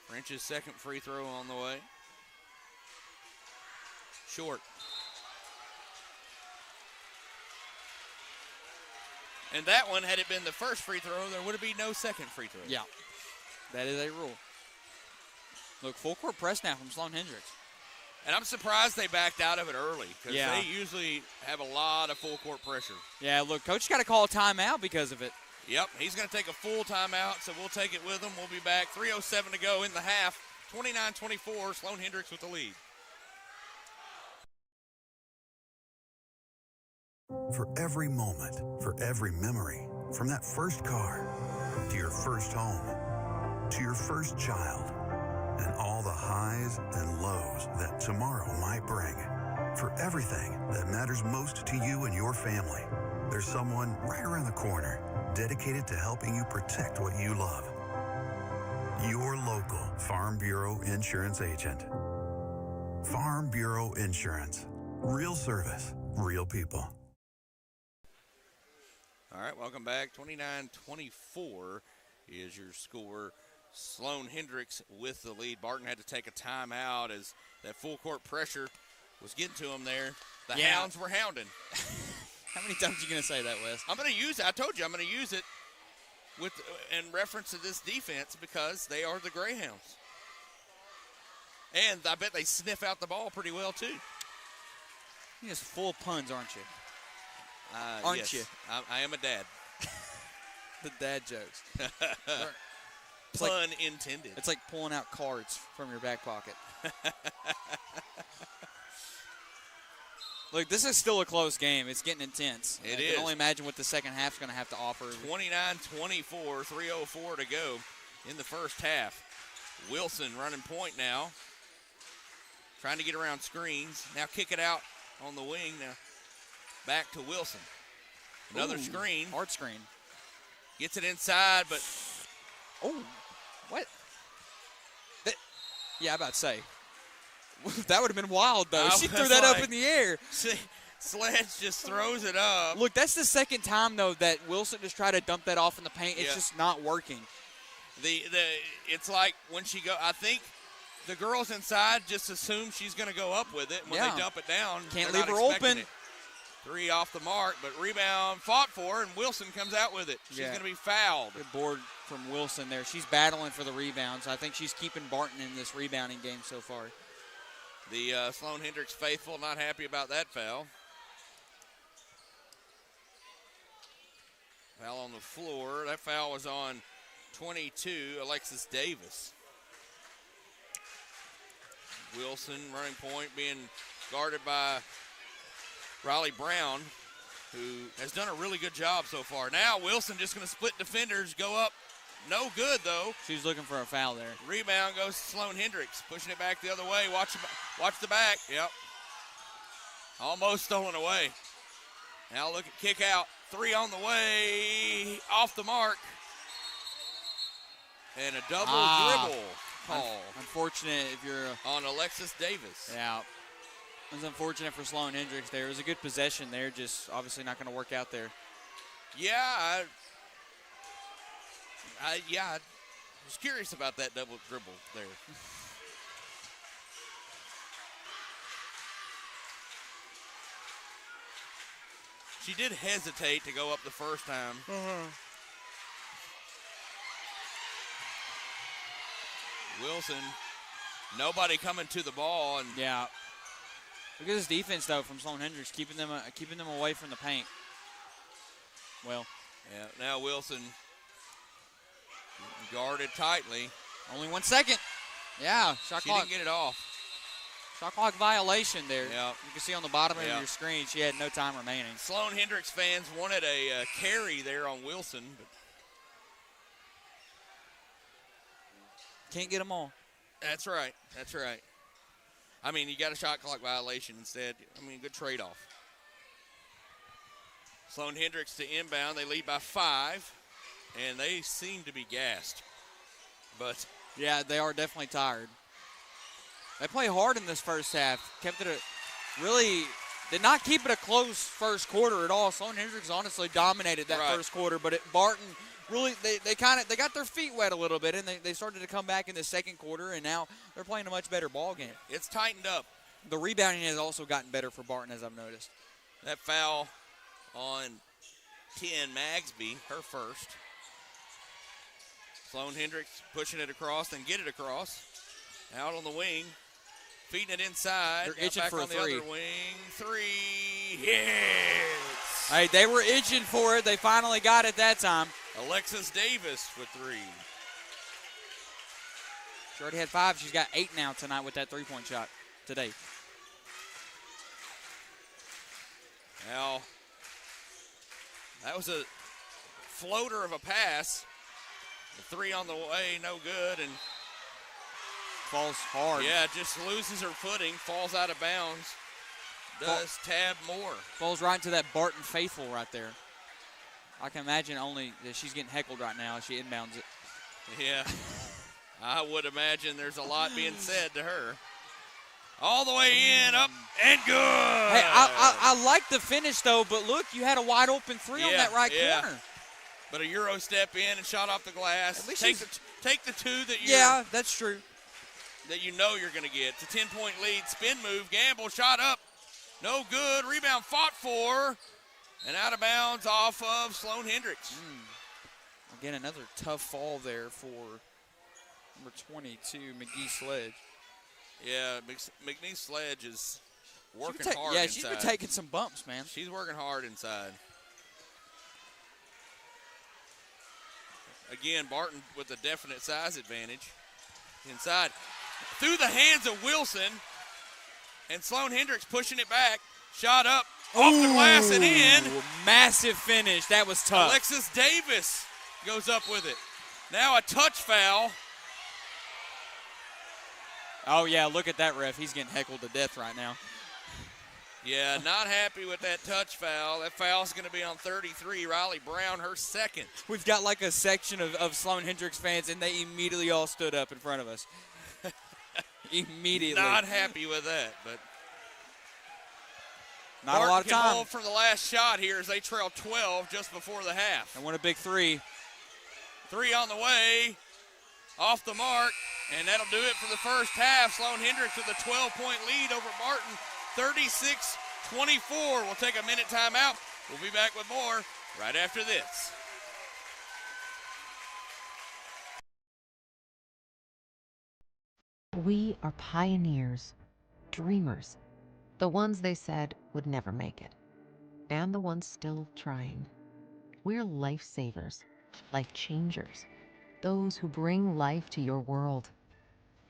S2: French's second free throw on the way. Short. And that one, had it been the first free throw, there would have been no second free throw.
S3: Yeah, that is a rule. Look, full court press now from Sloan-Hendrix.
S2: And I'm surprised they backed out of it early because they usually have a lot of full court pressure.
S3: Yeah, look, coach got to call a timeout because of it.
S2: Yep, he's going to take a full timeout, so we'll take it with him. We'll be back. 3:07 to go in the half. 29-24, Sloan-Hendrix with the lead.
S16: For every moment, for every memory, from that first car to your first home to your first child and all the highs and lows that tomorrow might bring. For everything that matters most to you and your family, there's someone right around the corner dedicated to helping you protect what you love. Your local Farm Bureau Insurance agent. Farm Bureau Insurance. Real service, real people.
S2: All right, welcome back. 29-24 is your score. Sloan-Hendrix with the lead. Barton had to take a timeout as that full court pressure was getting to him there. The
S3: Yeah.
S2: Hounds were hounding.
S3: How many times are you going to say that, Wes?
S2: I'm going to use it. I told you I'm going to use it in reference to this defense because they are the Greyhounds. And I bet they sniff out the ball pretty well, too.
S3: You're just full of puns, aren't you?
S2: Aren't
S3: Yes.
S2: you? I am a dad.
S3: The dad jokes.
S2: Pun intended.
S3: It's like pulling out cards from your back pocket. Look, this is still a close game. It's getting intense.
S2: It
S3: I
S2: is.
S3: can only imagine what the second half's going to have to offer.
S2: 29-24, 3:04 to go in the first half. Wilson running point now. Trying to get around screens. Now kick it out on the wing. Now back to Wilson. Another
S3: Ooh,
S2: screen.
S3: Hard screen.
S2: Gets it inside, but
S3: Oh, what? Yeah, I'm about to say. That would have been wild, though. She threw that up in the air.
S2: Sledge just throws it up.
S3: Look, that's the second time, though, that Wilson just tried to dump that off in the paint. It's
S2: Yeah.
S3: just not working.
S2: It's like when she go. I think the girls inside just assume she's going to go up with it. And when
S3: Yeah.
S2: they dump it down,
S3: Can't
S2: they're
S3: leave
S2: not
S3: her
S2: expecting
S3: open.
S2: it. 3 off the mark, but rebound fought for, and Wilson comes out with it. She's
S3: Yeah.
S2: going to be fouled.
S3: Good board from Wilson there. She's battling for the rebounds. I think she's keeping Barton in this rebounding game so far.
S2: The Sloan-Hendrix faithful not happy about that foul. Foul on the floor. That foul was on 22, Alexis Davis. Wilson, running point, being guarded by Riley Brown, who has done a really good job so far. Now Wilson just going to split defenders, go up. No good, though.
S3: She's looking for a foul there.
S2: Rebound goes to Sloan-Hendrix, pushing it back the other way. Watch the back. Yep. Almost stolen away. Now look at kick out. 3 on the way. Off the mark. And a double dribble call.
S3: Unfortunate if you're
S2: on Alexis Davis.
S3: Yeah. It was unfortunate for Sloan-Hendrix there. It was a good possession there, just obviously not going to work out there.
S2: Yeah, I was curious about that double dribble there. She did hesitate to go up the first time. Wilson, nobody coming to the ball, and
S3: yeah. Look at this defense though from Sloan-Hendrix, keeping them away from the paint. Well,
S2: yeah. Now Wilson guarded tightly.
S3: Only 1 second. Yeah, shot
S2: She
S3: clock.
S2: didn't get it off.
S3: Shot clock violation there.
S2: Yeah.
S3: You can see on the bottom of
S2: Yeah.
S3: your screen she had no time remaining.
S2: Sloan-Hendrix fans wanted a carry there on Wilson, but
S3: can't get them all.
S2: That's right. That's right. I mean, you got a shot clock violation instead. I mean, good trade-off. Sloan-Hendrix to inbound. They lead by 5, and they seem to be gassed. But
S3: yeah, they are definitely tired. They play hard in this first half. Kept it really did not keep it a close first quarter at all. Sloan-Hendrix honestly dominated that
S2: Right.
S3: first quarter, but Barton really they got their feet wet a little bit, and they started to come back in the second quarter, and now they're playing a much better ball game.
S2: It's tightened up.
S3: The rebounding has also gotten better for Barton, as I've noticed.
S2: That foul on 10 Magsby, her first. Sloan-Hendrix pushing it across, then get it across. Out on the wing, feeding it inside.
S3: They're
S2: Now
S3: itching
S2: back
S3: for a
S2: on the
S3: three.
S2: other wing. 3 hits.
S3: Hey, they were itching for it. They finally got it that time.
S2: Alexis Davis with 3.
S3: She already had 5. She's got 8 now tonight with that three-point shot today.
S2: Now, that was a floater of a pass. The 3 on the way, no good, and
S3: falls hard.
S2: Yeah, just loses her footing, falls out of bounds. Does Tab Moore.
S3: Falls right into that Barton faithful right there. I can imagine only that she's getting heckled right now as she inbounds it.
S2: Yeah, I would imagine there's a lot being said to her. All the way in, up, and good.
S3: Hey, I like the finish, though, but look, you had a wide open 3 on that right corner.
S2: But a Euro step in and shot off the glass.
S3: At least
S2: Take the 2 that you.
S3: Yeah, that's true.
S2: that you know you're going to get. It's a 10-point lead. Spin move. Gamble. Shot up. No good. Rebound fought for. And out of bounds off of Sloan-Hendrix.
S3: Again, another tough fall there for number 22, McGee Sledge.
S2: Yeah, McNeese Sledge is working hard
S3: yeah,
S2: inside.
S3: she's been taking some bumps, man.
S2: She's working hard inside. Again, Barton with a definite size advantage. Inside. Through the hands of Wilson. And Sloan-Hendrix pushing it back. Shot up. Off the glass and in.
S3: Massive finish. That was tough.
S2: Alexis Davis goes up with it. Now a touch foul.
S3: Oh, yeah, look at that ref. He's getting heckled to death right now.
S2: Yeah, not happy with that touch foul. That foul's going to be on 33. Riley Brown, her second.
S3: We've got like a section of Sloan-Hendrix fans, and they immediately all stood up in front of us. Immediately.
S2: Not happy with that, but
S3: not a lot of time.
S2: Hold for the last shot here as they trail 12 just before the half.
S3: And won a big three.
S2: Three on the way. Off the mark. And that'll do it for the first half. Sloan-Hendrix with a 12-point lead over Barton. 36-24. We'll take a minute timeout. We'll be back with more right after this.
S5: We are pioneers, dreamers, the ones they said would never make it, and the ones still trying. We're lifesavers, life changers, those who bring life to your world.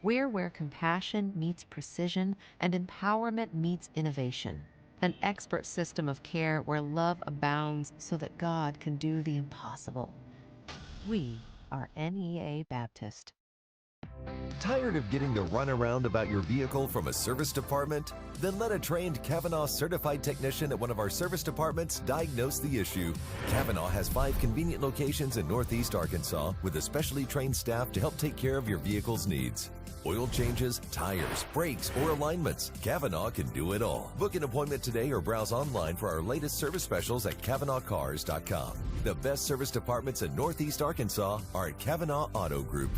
S5: We're where compassion meets precision and empowerment meets innovation. An expert system of care where love abounds so that God can do the impossible. We are NEA Baptist.
S6: Tired of getting the runaround about your vehicle from a service department? Then let a trained Kavanaugh certified technician at one of our service departments diagnose the issue. Kavanaugh has 5 convenient locations in Northeast Arkansas with a specially trained staff to help take care of your vehicle's needs. Oil changes, tires, brakes, or alignments. Kavanaugh can do it all. Book an appointment today or browse online for our latest service specials at KavanaughCars.com. The best service departments in Northeast Arkansas are at Kavanaugh Auto Group.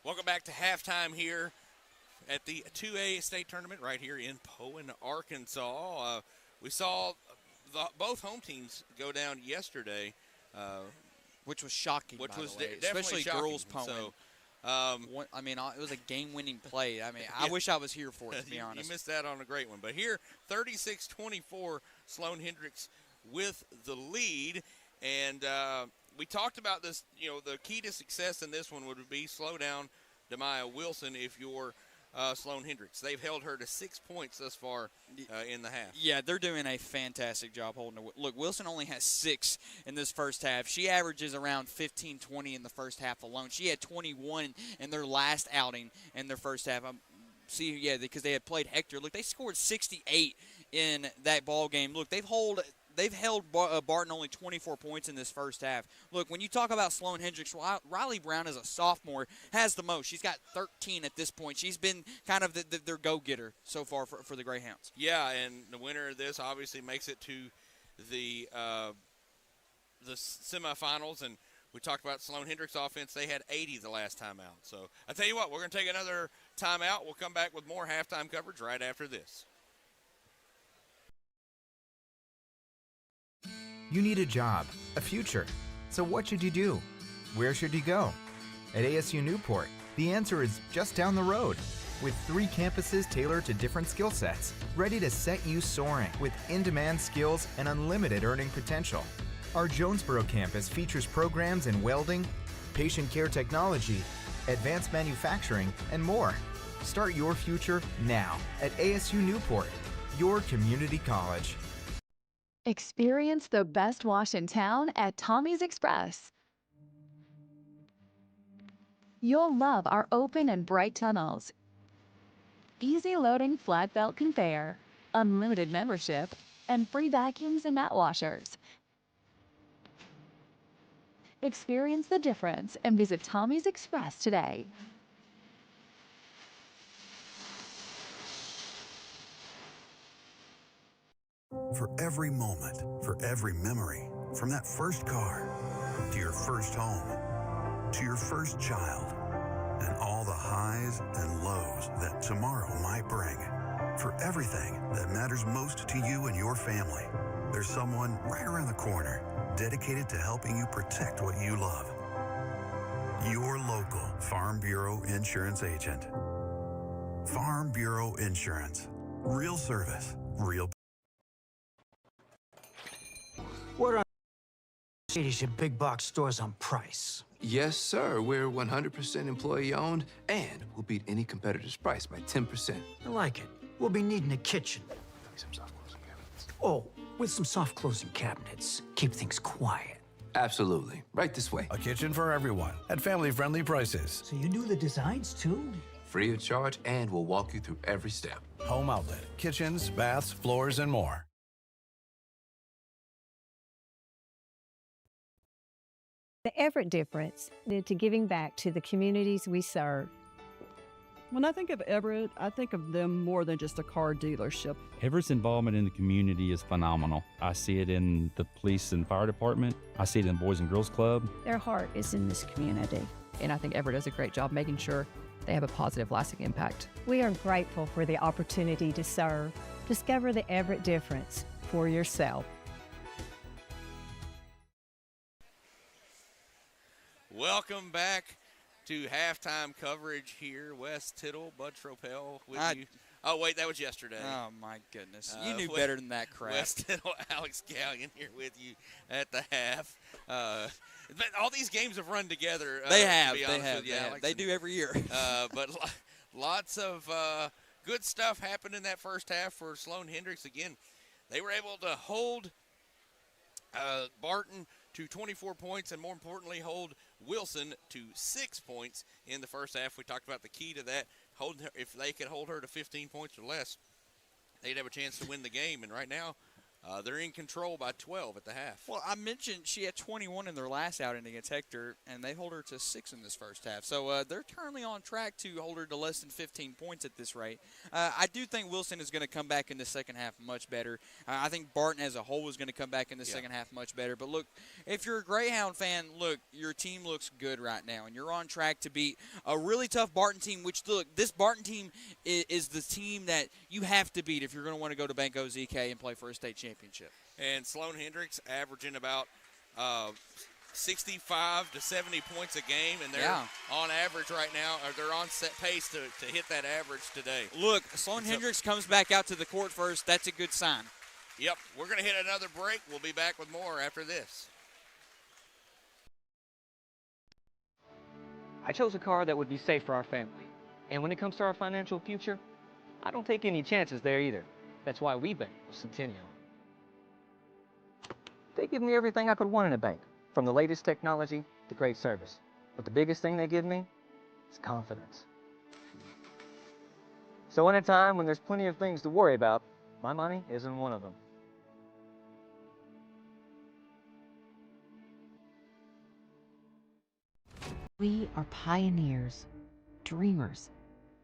S2: Welcome back to halftime here at the 2A state tournament right here in Poen, Arkansas. We saw both home teams go down yesterday.
S3: Which was shocking,
S2: which
S3: by
S2: was
S3: the way.
S2: definitely
S3: Especially
S2: shocking.
S3: girls Poen.
S2: So,
S3: it was a game-winning play. I mean,
S2: yeah.
S3: I wish I was here for it, to be honest.
S2: You missed out on a great one. But here, 36-24, Sloan-Hendrix with the lead. And we talked about this, the key to success in this one would be slow down Demaya Wilson if you're Sloan-Hendrix. They've held her to 6 points thus far in the half.
S3: Yeah, they're doing a fantastic job holding her. Look, Wilson only has 6 in this first half. She averages around 15, 20 in the first half alone. She had 21 in their last outing in their first half. Because they had played Hector. Look, they scored 68 in that ball game. Look, they've held Barton only 24 points in this first half. Look, when you talk about Sloan-Hendrix, Riley Brown as a sophomore has the most. She's got 13 at this point. She's been kind of their go-getter so far for the Greyhounds.
S2: Yeah, and the winner of this obviously makes it to the semifinals. And we talked about Sloan-Hendrix offense. They had 80 the last time out. So I tell you what, we're going to take another timeout. We'll come back with more halftime coverage right after this.
S7: You need a job, a future. So what should you do? Where should you go? At ASU Newport, the answer is just down the road. With 3 campuses tailored to different skill sets, ready to set you soaring with in-demand skills and unlimited earning potential. Our Jonesboro campus features programs in welding, patient care technology, advanced manufacturing, and more. Start your future now at ASU Newport, your community college.
S11: Experience the best wash in town at Tommy's Express. You'll love our open and bright tunnels, easy loading flat belt conveyor, unlimited membership, and free vacuums and mat washers. Experience the difference and visit Tommy's Express today.
S16: For every moment, for every memory, from that first car to your first home, to your first child, and all the highs and lows that tomorrow might bring. For everything that matters most to you and your family, there's someone right around the corner dedicated to helping you protect what you love. Your local Farm Bureau insurance agent. Farm Bureau Insurance. Real service, real.
S8: Word on the street is your big box stores on price.
S9: Yes, sir. We're 100% employee owned, and we'll beat any competitor's price by 10%.
S8: I like it. We'll be needing a kitchen.
S9: Some soft closing cabinets.
S8: Oh, with some soft closing cabinets. Keep things quiet.
S9: Absolutely. Right this way.
S10: A kitchen for everyone at family-friendly prices.
S8: So you do the designs too?
S9: Free of charge, and we'll walk you through every step.
S10: Home Outlet. Kitchens, baths, floors, and more.
S12: The Everett difference to giving back to the communities we serve.
S13: When I think of Everett, I think of them more than just a car dealership.
S14: Everett's involvement in the community is phenomenal. I see it in the police and fire department. I see it in the Boys and Girls Club.
S15: Their heart is in this community. And I think Everett does a great job making sure they have a positive, lasting impact.
S12: We are grateful for the opportunity to serve. Discover the Everett difference for yourself.
S2: Welcome back to halftime coverage here. Wes Tittle, Bud Tropel with you. Oh, wait, that was yesterday.
S3: Oh, my goodness. You knew better than that crap.
S2: Wes Tittle, Alex Gallion here with you at the half. But all these games have run together.
S3: They have.
S2: To be honest with you, Alex.
S3: They do every year.
S2: But lots of good stuff happened in that first half for Sloan-Hendrix. Again, they were able to hold Barton to 24 points and, more importantly, hold Wilson to 6 points in the first half. We talked about the key to that. If they could hold her to 15 points or less, they'd have a chance to win the game. And right now, they're in control by 12 at the half.
S3: Well, I mentioned she had 21 in their last outing against Hector, and they hold her to 6 in this first half. So they're currently on track to hold her to less than 15 points at this rate. I do think Wilson is going to come back in the second half much better. I think Barton as a whole is going to come back in the second half much better. But, look, if you're a Greyhound fan, look, your team looks good right now, and you're on track to beat a really tough Barton team, which, look, this Barton team is the team that you have to beat if you're going to want to go to Banco ZK and play for a state championship.
S2: And Sloan-Hendrix averaging about 65 to 70 points a game, and they're on average right now, or they're on set pace to hit that average today.
S3: Look, Sloan-Hendrix comes back out to the court first. That's a good sign.
S2: Yep, we're going to hit another break. We'll be back with more after this.
S4: I chose a car that would be safe for our family. And when it comes to our financial future, I don't take any chances there either. That's why we bank with Centennial. They give me everything I could want in a bank, from the latest technology to great service. But the biggest thing they give me is confidence. So in a time when there's plenty of things to worry about, my money isn't one of them.
S5: We are pioneers, dreamers,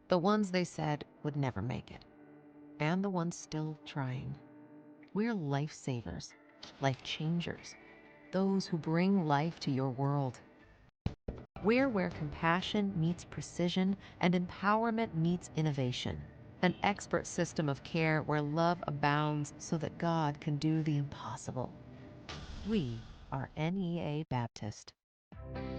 S5: the ones they said would never make it, and the ones still trying. We're lifesavers, life changers, those who bring life to your world. We're where compassion meets precision and empowerment meets innovation. An expert system of care where love abounds so that God can do the impossible. We are NEA Baptist.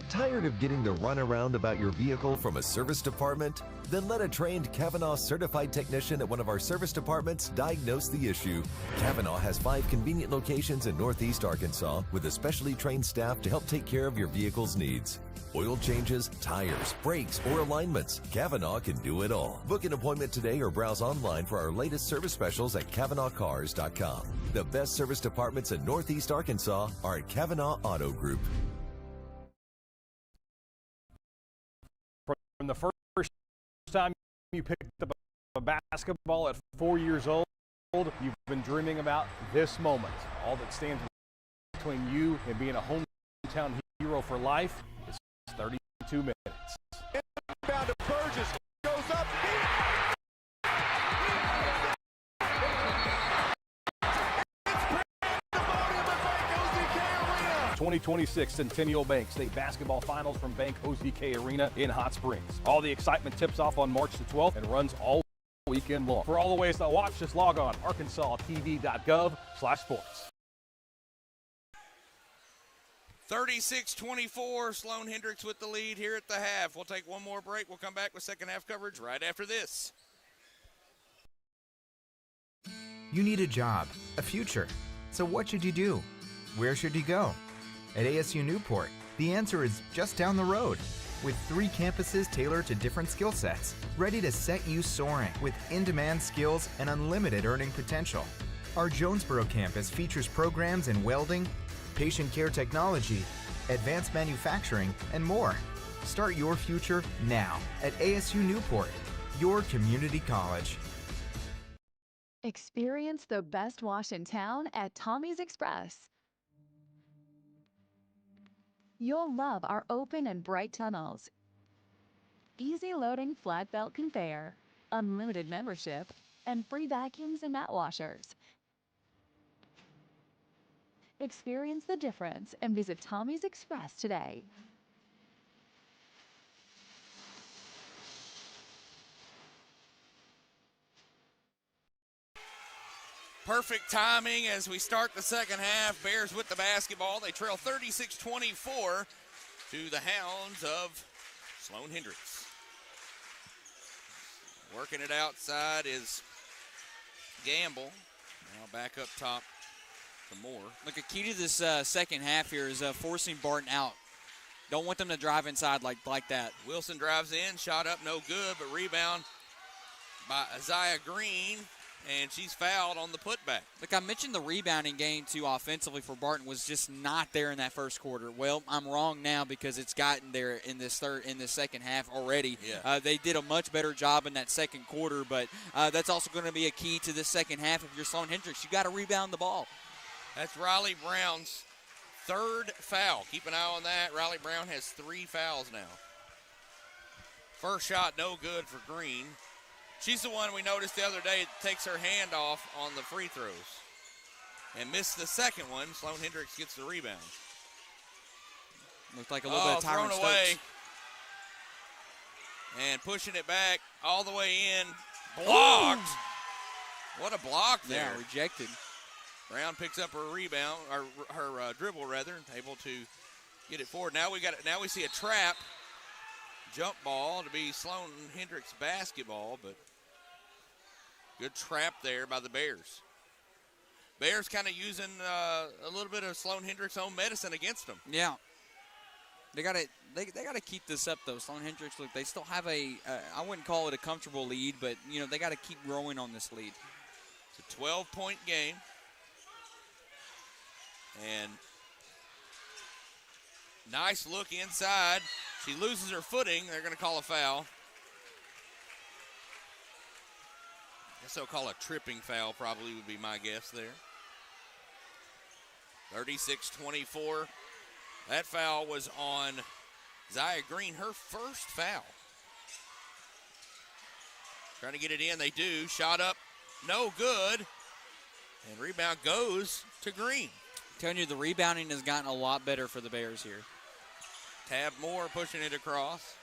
S6: Tired of getting the runaround about your vehicle from a service department? Then let a trained Kavanaugh certified technician at one of our service departments diagnose the issue. Kavanaugh has 5 convenient locations in Northeast Arkansas with a specially trained staff to help take care of your vehicle's needs. Oil changes, tires, brakes, or alignments. Kavanaugh can do it all. Book an appointment today or browse online for our latest service specials at KavanaughCars.com. The best service departments in Northeast Arkansas are at Kavanaugh Auto Group.
S17: From the first time you picked up a basketball at 4 years old, you've been dreaming about this moment. All that stands between you and being a hometown hero for life is 32 minutes. Inbound to Burgess, goes up. 20 2026 Centennial Bank State Basketball Finals from Bank OZK Arena in Hot Springs. All the excitement tips off on March the 12th and runs all weekend long. For all the ways to watch, just log on arkansastv.gov/sports.
S2: 36-24, Sloan-Hendrix with the lead here at the half. We'll take one more break. We'll come back with second half coverage right after this.
S7: You need a job, a future. So what should you do? Where should you go? At ASU Newport, the answer is just down the road. With 3 campuses tailored to different skill sets, ready to set you soaring with in-demand skills and unlimited earning potential. Our Jonesboro campus features programs in welding, patient care technology, advanced manufacturing, and more. Start your future now at ASU Newport, your community college.
S11: Experience the best wash in town at Tommy's Express. You'll love our open and bright tunnels, easy loading flat belt conveyor, unlimited membership, and free vacuums and mat washers. Experience the difference and visit Tommy's Express today.
S2: Perfect timing as we start the second half. Bears with the basketball. They trail 36-24 to the Hounds of Sloan-Hendrix. Working it outside is Gamble. Now back up top to Moore.
S3: Look, a key to this second half here is forcing Barton out. Don't want them to drive inside like that.
S2: Wilson drives in, shot up, no good, but rebound by Isaiah Green, and she's fouled on the putback.
S3: Look, I mentioned the rebounding game, too, offensively for Barton was just not there in that first quarter. Well, I'm wrong now because it's gotten there in this second half already.
S2: Yeah.
S3: They did a much better job in that second quarter, but that's also going to be a key to this second half. If you're Sloan-Hendrix, you got to rebound the ball.
S2: That's Riley Brown's third foul. Keep an eye on that. Riley Brown has 3 fouls now. First shot, no good for Green. She's the one we noticed the other day that takes her hand off on the free throws and missed the second one. Sloan-Hendrix gets the rebound.
S3: Looked like a little bit of Tyron
S2: thrown away. And pushing it back all the way in. Blocked. Ooh. What a block there.
S3: Yeah, rejected.
S2: Brown picks up her rebound, or her dribble rather, able to get it forward. Now we see a trap. Jump ball to be Sloan-Hendrix basketball, but good trap there by the Bears. Bears kind of using a little bit of Sloan-Hendrix own medicine against them.
S3: Yeah. They gotta keep this up though. Sloan-Hendrix, look, they still have I wouldn't call it a comfortable lead, but they got to keep growing on this lead.
S2: It's a 12-point game. And nice look inside. She loses her footing. They're going to call a foul. I guess they'll call a tripping foul probably would be my guess there. 36-24. That foul was on Zaya Green, her first foul. Trying to get it in. They do. Shot up. No good. And rebound goes to Green.
S3: Telling you, the rebounding has gotten a lot better for the Bears here.
S2: Tab Moore pushing it across.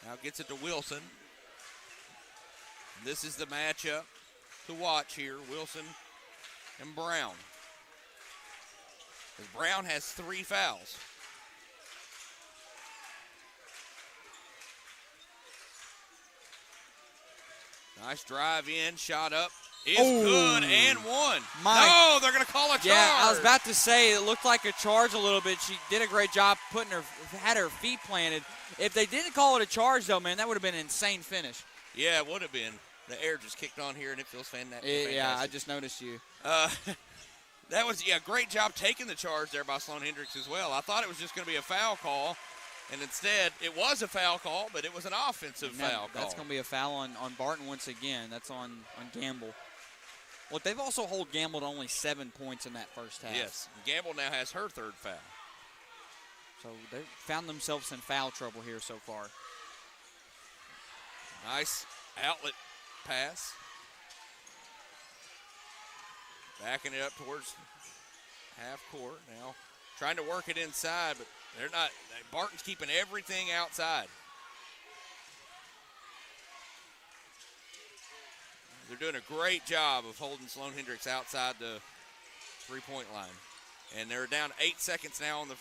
S2: Now gets it to Wilson. This is the matchup to watch here, Wilson and Brown. As Brown has 3 fouls. Nice drive in, shot up. Is good and one. No, they're going to call a charge.
S3: Yeah, I was about to say it looked like a charge a little bit. She did a great job had her feet planted. If they didn't call it a charge, though, man, that would have been an insane finish.
S2: Yeah, it would have been. The air just kicked on here, and it feels fantastic.
S3: Yeah, I just noticed you.
S2: That was, great job taking the charge there by Sloan-Hendrix as well. I thought it was just going to be a foul call, and instead it was a foul call, but it was an offensive foul call.
S3: That's going to be a foul on Barton once again. That's on Gamble. Look, they've also held Gamble to only 7 points in that first half.
S2: Yes, Gamble now has her 3rd foul.
S3: So they've found themselves in foul trouble here so far.
S2: Nice outlet pass. Backing it up towards half court. Now trying to work it inside, but they're not. Barton's keeping everything outside. They're doing a great job of holding Sloan-Hendrix outside the three-point line. And they're down 8 seconds now on the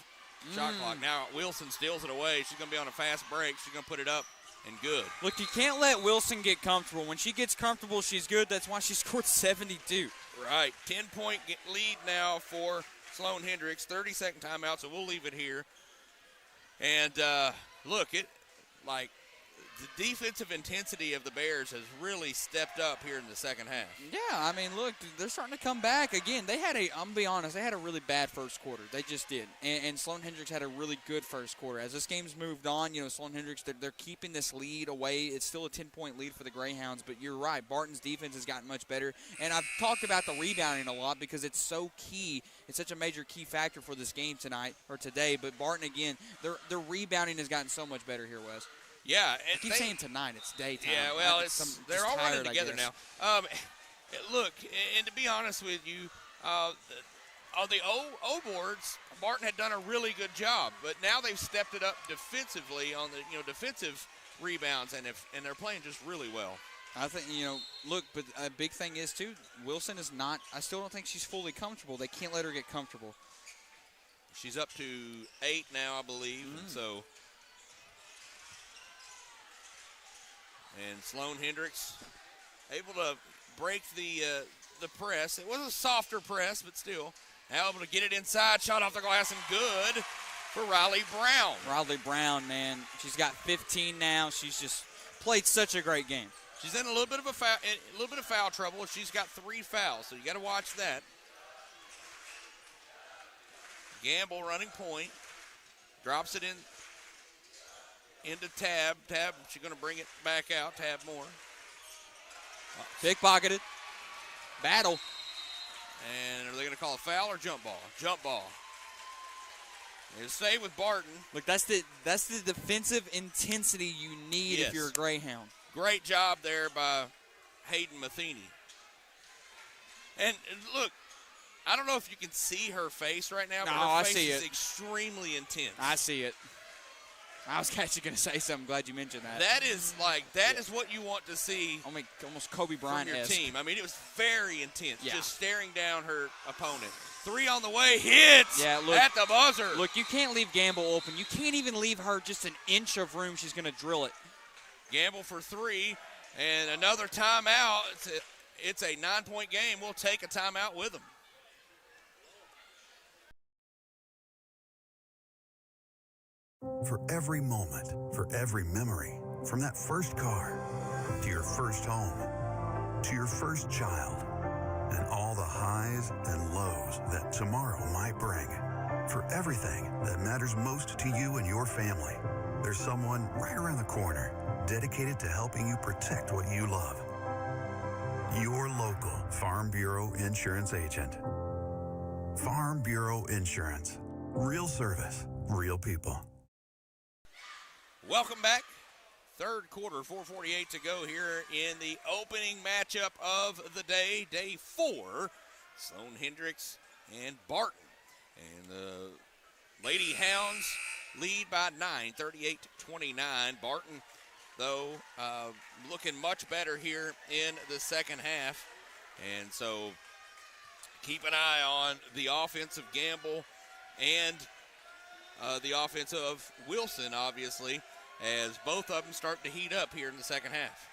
S2: shot clock. Now Wilson steals it away. She's going to be on a fast break. She's going to put it up and good.
S3: Look, you can't let Wilson get comfortable. When she gets comfortable, she's good. That's why she scored 72.
S2: Right. 10-point lead now for Sloan-Hendrix. 30-second timeout, so we'll leave it here. And look, the defensive intensity of the Bears has really stepped up here in the second half.
S3: Yeah, I mean, look, they're starting to come back. Again, I'm going to be honest, they had a really bad first quarter. They just did. And Sloan-Hendrix had a really good first quarter. As this game's moved on, Sloan-Hendrix, they're keeping this lead away. It's still a 10-point lead for the Greyhounds, but you're right. Barton's defense has gotten much better. And I've talked about the rebounding a lot because it's so key. It's such a major key factor for this game tonight or today. But Barton, again, their rebounding has gotten so much better here, Wes.
S2: Yeah,
S3: I keep saying tonight. It's daytime.
S2: Yeah, well, they're all running together now. Look, and to be honest with you, on the O boards, Barton had done a really good job, but now they've stepped it up defensively on the defensive rebounds, and they're playing just really well.
S3: I think look, but a big thing is too, Wilson is not. I still don't think she's fully comfortable. They can't let her get comfortable.
S2: She's up to 8 now, I believe, and so. And Sloan-Hendrix able to break the press. It was a softer press, but still. Now able to get it inside, shot off the glass, and good for Riley Brown.
S3: Riley Brown, man, she's got 15 now. She's just played such a great game.
S2: She's in a little bit of foul trouble. She's got 3 fouls, so you got to watch that. Gamble running point, drops it in. Into Tab. Tab, she's going to bring it back out. Tab more.
S3: Pickpocketed. Battle.
S2: And are they going to call a foul or jump ball? Jump ball. It'll stay with Barton.
S3: Look, that's the defensive intensity you need if you're a Greyhound.
S2: Great job there by Hayden Matheny. And look, I don't know if you can see her face right now, but her face is extremely intense.
S3: I see it. I was actually going to say something. Glad you mentioned that.
S2: That is is what you want to see.
S3: I mean, almost Kobe Bryant
S2: from your team. I mean, it was very intense. Yeah. Just staring down her opponent. 3 on the way, hits at the buzzer.
S3: Look, you can't leave Gamble open. You can't even leave her just an inch of room. She's going to drill it.
S2: Gamble for 3, and another timeout. It's a 9-point game. We'll take a timeout with them.
S16: For every moment, for every memory, from that first car to your first home, to your first child, and all the highs and lows that tomorrow might bring. For everything that matters most to you and your family, there's someone right around the corner dedicated to helping you protect what you love. Your local Farm Bureau Insurance agent. Farm Bureau Insurance. Real service, real people.
S2: Welcome back. Third quarter, 4:48 to go here in the opening matchup of the day, day 4. Sloan-Hendrix and Barton. And the Lady Hounds lead by 9, 38-29. Barton, though, looking much better here in the second half. And so keep an eye on the offense of Gamble and the offense of Wilson, obviously, as both of them start to heat up here in the second half.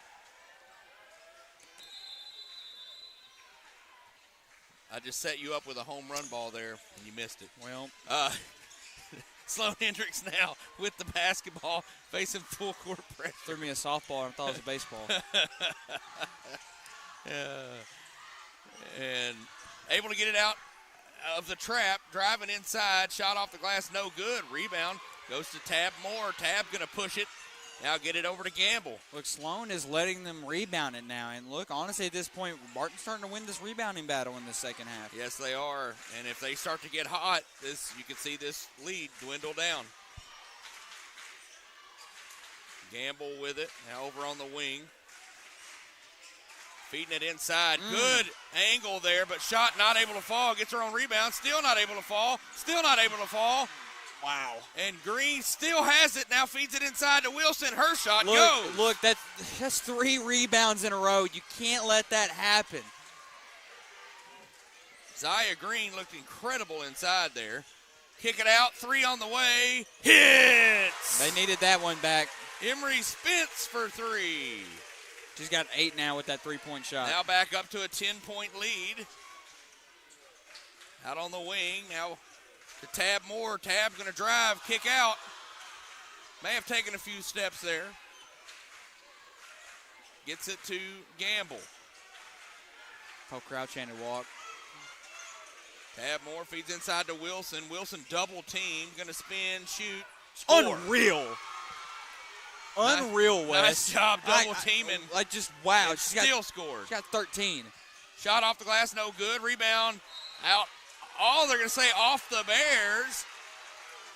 S2: I just set you up with a home run ball there, and you missed it.
S3: Well,
S2: Sloan-Hendrix now with the basketball, facing full court pressure.
S3: Threw me a softball and I thought it was a baseball.
S2: And able to get it out of the trap, driving inside, shot off the glass, no good. Rebound goes to Tab Moore. Tab going to push it. Now get it over to Gamble.
S3: Look, Sloan is letting them rebound it now. And look, honestly, at this point, Barton's starting to win this rebounding battle in the second half.
S2: Yes, they are. And if they start to get hot, you can see this lead dwindle down. Gamble with it, now over on the wing. Feeding it inside. Good angle there, but shot not able to fall. Gets her own rebound. Still not able to fall. Still not able to fall.
S3: Wow.
S2: And Green still has it. Now feeds it inside to Wilson. Her shot goes.
S3: Look, that's 3 rebounds in a row. You can't let that happen.
S2: Zaya Green looked incredible inside there. Kick it out. 3 on the way. Hits!
S3: They needed that one back.
S2: Emery Spence for 3.
S3: She's got 8 now with that 3-point shot.
S2: Now back up to a 10-point lead. Out on the wing. Now to Tab Moore. Tab's going to drive. Kick out. May have taken a few steps there. Gets it to Gamble.
S3: Oh, crouch-handed walk.
S2: Tab Moore feeds inside to Wilson. Wilson double team. Going to spin, shoot, score.
S3: Unreal. Unreal, Wes.
S2: Nice job double teaming.
S3: Wow.
S2: Still scored.
S3: She got 13.
S2: Shot off the glass, no good. Rebound out. They're going to say off the Bears.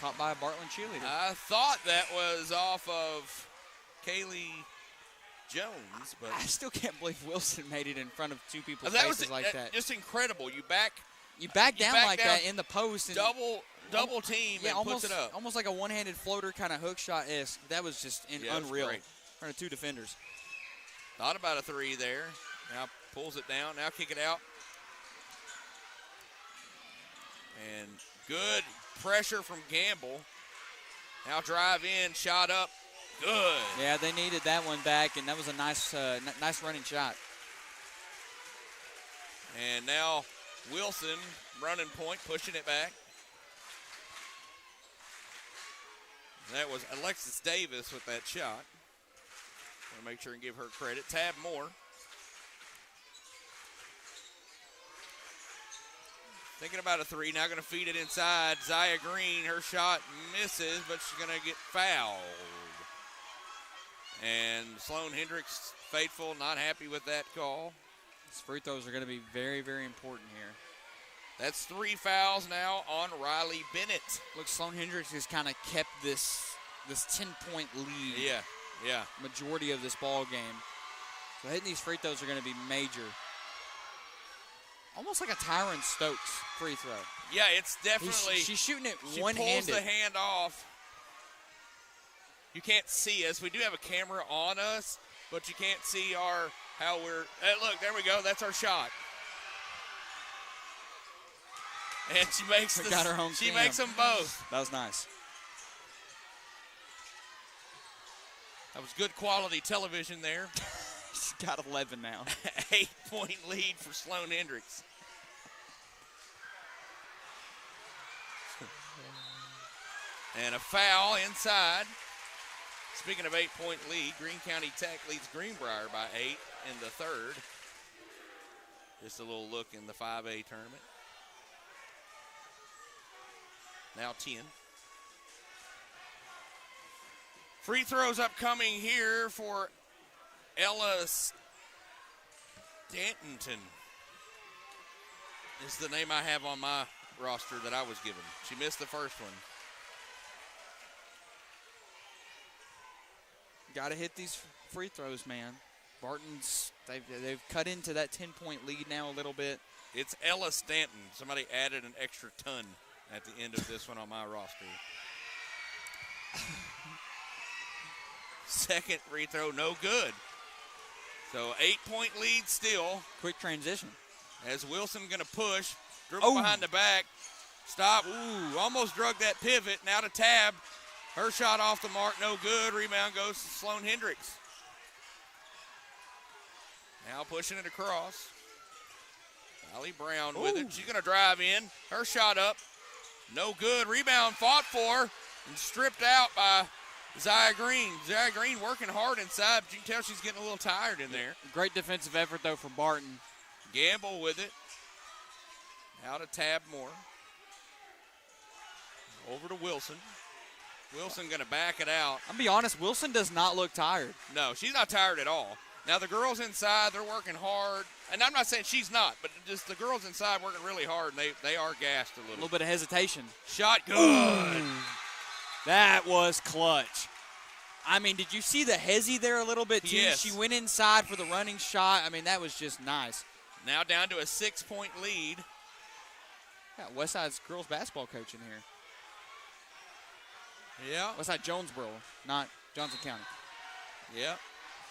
S3: Caught by a Barton cheerleader.
S2: I thought that was off of Kaylee Jones, but
S3: I still can't believe Wilson made it in front of 2 people's
S2: that
S3: faces
S2: was
S3: like that.
S2: Just incredible. You back
S3: down like that in the post. And
S2: double team and
S3: almost,
S2: puts it up.
S3: Almost like a one-handed floater kind of hook shot-esque. That was just unreal.
S2: Was
S3: in front of 2 defenders.
S2: Thought about a 3 there. Now pulls it down. Now kick it out. And good pressure from Gamble. Now drive in, shot up. Good.
S3: Yeah, they needed that one back, and that was a nice running shot.
S2: And now Wilson, running point, pushing it back. That was Alexis Davis with that shot. Want to make sure and give her credit. Tab Moore. Thinking about a 3, now going to feed it inside. Zaya Green, her shot misses, but she's going to get fouled. And Sloan-Hendrix, faithful, not happy with that call.
S3: These free throws are going to be very, very important here.
S2: That's 3 fouls now on Riley Bennett.
S3: Look, Sloan-Hendrix has kind of kept this 10-point lead.
S2: Yeah.
S3: Majority of this ball game. So hitting these free throws are going to be major. Almost like a Tyron Stokes free throw.
S2: Yeah, it's definitely.
S3: She's shooting it
S2: she
S3: one-handed.
S2: Pulls the hand off. You can't see us. We do have a camera on us, but you can't see how we're. Look, there we go. That's our shot. And she makes
S3: got her own
S2: She
S3: cam.
S2: makes them both.
S3: That was nice.
S2: That was good quality television there.
S3: She's got 11 now.
S2: 8-point lead for Sloan-Hendrix. And a foul inside. Speaking of 8-point lead, Greene County Tech leads Greenbrier by 8 in the third. Just a little look in the 5A tournament. Now 10. Free throws upcoming here for Ella Stanton is the name I have on my roster that I was given. She missed the first one.
S3: Got to hit these free throws, man. Barton's, they've cut into that 10-point lead now a little bit.
S2: It's Ella Stanton. Somebody added an extra ton at the end of this one on my roster. Second free throw, no good. So 8-point lead still.
S3: Quick transition.
S2: As Wilson going to push, dribble behind the back, stop. Ooh, almost drug that pivot. Now to Tab. Her shot off the mark, no good. Rebound goes to Sloan-Hendrix. Now pushing it across. Allie Brown with it. She's going to drive in. Her shot up, no good. Rebound fought for and stripped out by Zaya Green. Zaya Green working hard inside, but you can tell she's getting a little tired in there.
S3: Great defensive effort, though, from Barton.
S2: Gamble with it. Now to Tab Moore. Over to Wilson. Wilson going to back it out.
S3: I'll be honest, Wilson does not look tired.
S2: No, she's not tired at all. Now the girls inside, they're working hard. And I'm not saying she's not, but just the girls inside working really hard, and they are gassed a little.
S3: Bit of hesitation.
S2: Shot good.
S3: Ooh. That was clutch. I mean, did you see the hezzy there a little bit, too?
S2: Yes.
S3: She went inside for the running shot. I mean, that was just nice.
S2: Now down to a 6-point lead.
S3: Got Westside's girls basketball coach in here.
S2: Yeah.
S3: Westside Jonesboro, not Johnson County.
S2: Yeah.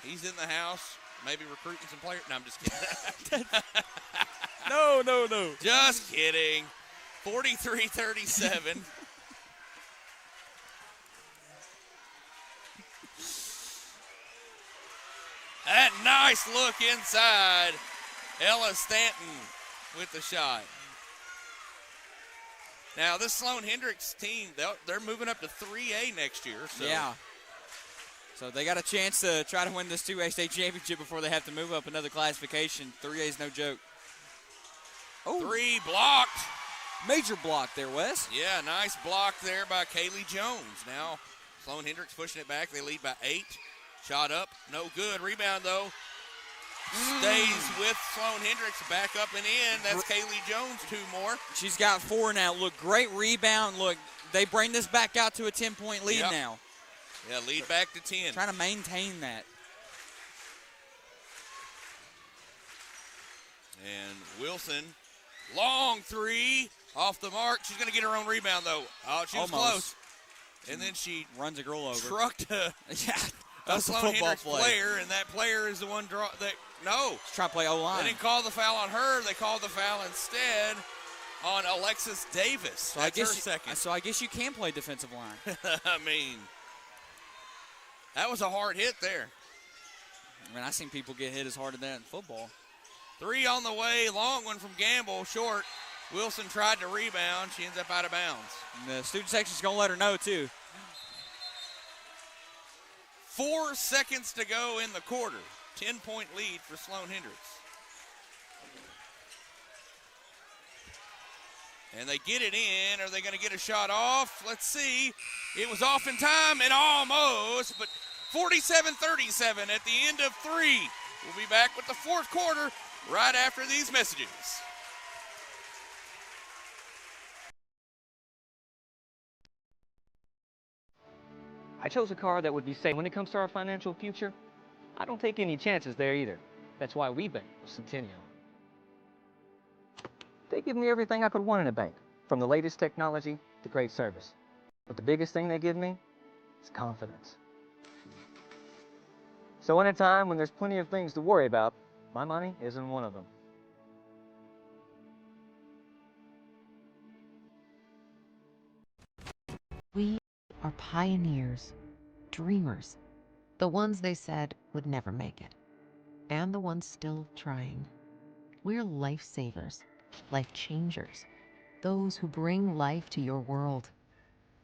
S2: He's in the house, maybe recruiting some players. No, I'm just kidding.
S3: No.
S2: Just kidding. 43-37. That nice look inside. Ella Stanton with the shot. Now, this Sloan-Hendrix team, they're moving up to 3A next year. So.
S3: Yeah. So they got a chance to try to win this 2A state championship before they have to move up another classification. 3A is no joke.
S2: Oh. 3 blocked.
S3: Major block there, Wes.
S2: Yeah, nice block there by Kaylee Jones. Now, Sloan-Hendrix pushing it back. They lead by 8. Shot up, no good. Rebound, though, stays with Sloan-Hendrix. Back up and in. That's Kaylee Jones, 2 more.
S3: She's got 4 now. Look, great rebound. Look, they bring this back out to a 10-point lead now.
S2: Yeah, lead back to 10.
S3: Trying to maintain that.
S2: And Wilson, long 3, off the mark. She's going to get her own rebound, though. Oh, she was close. And then she
S3: runs a girl over.
S2: Trucked a
S3: That's a
S2: Sloan-Hendrix
S3: football
S2: player, and that player is the one no.
S3: She's trying to play O-line.
S2: They didn't call the foul on her. They called the foul instead on Alexis Davis. That's her second.
S3: So I guess you can play defensive line.
S2: I mean, that was a hard hit there.
S3: I mean, I've seen people get hit as hard as that in football.
S2: 3 on the way, long one from Gamble, short. Wilson tried to rebound. She ends up out of bounds.
S3: And the student section's going to let her know, too.
S2: 4 seconds to go in the quarter. 10-point lead for Sloan-Hendrix. And they get it in. Are they going to get a shot off? Let's see. It was off in time and almost, but 47-37 at the end of 3. We'll be back with the 4th quarter right after these messages.
S4: I chose a car that would be safe. When it comes to our financial future, I don't take any chances there either. That's why we bank with Centennial. They give me everything I could want in a bank, from the latest technology to great service. But the biggest thing they give me is confidence. So in a time when there's plenty of things to worry about, my money isn't one of them.
S5: We are pioneers, dreamers, the ones they said would never make it, and the ones still trying. We're lifesavers, life changers, those who bring life to your world.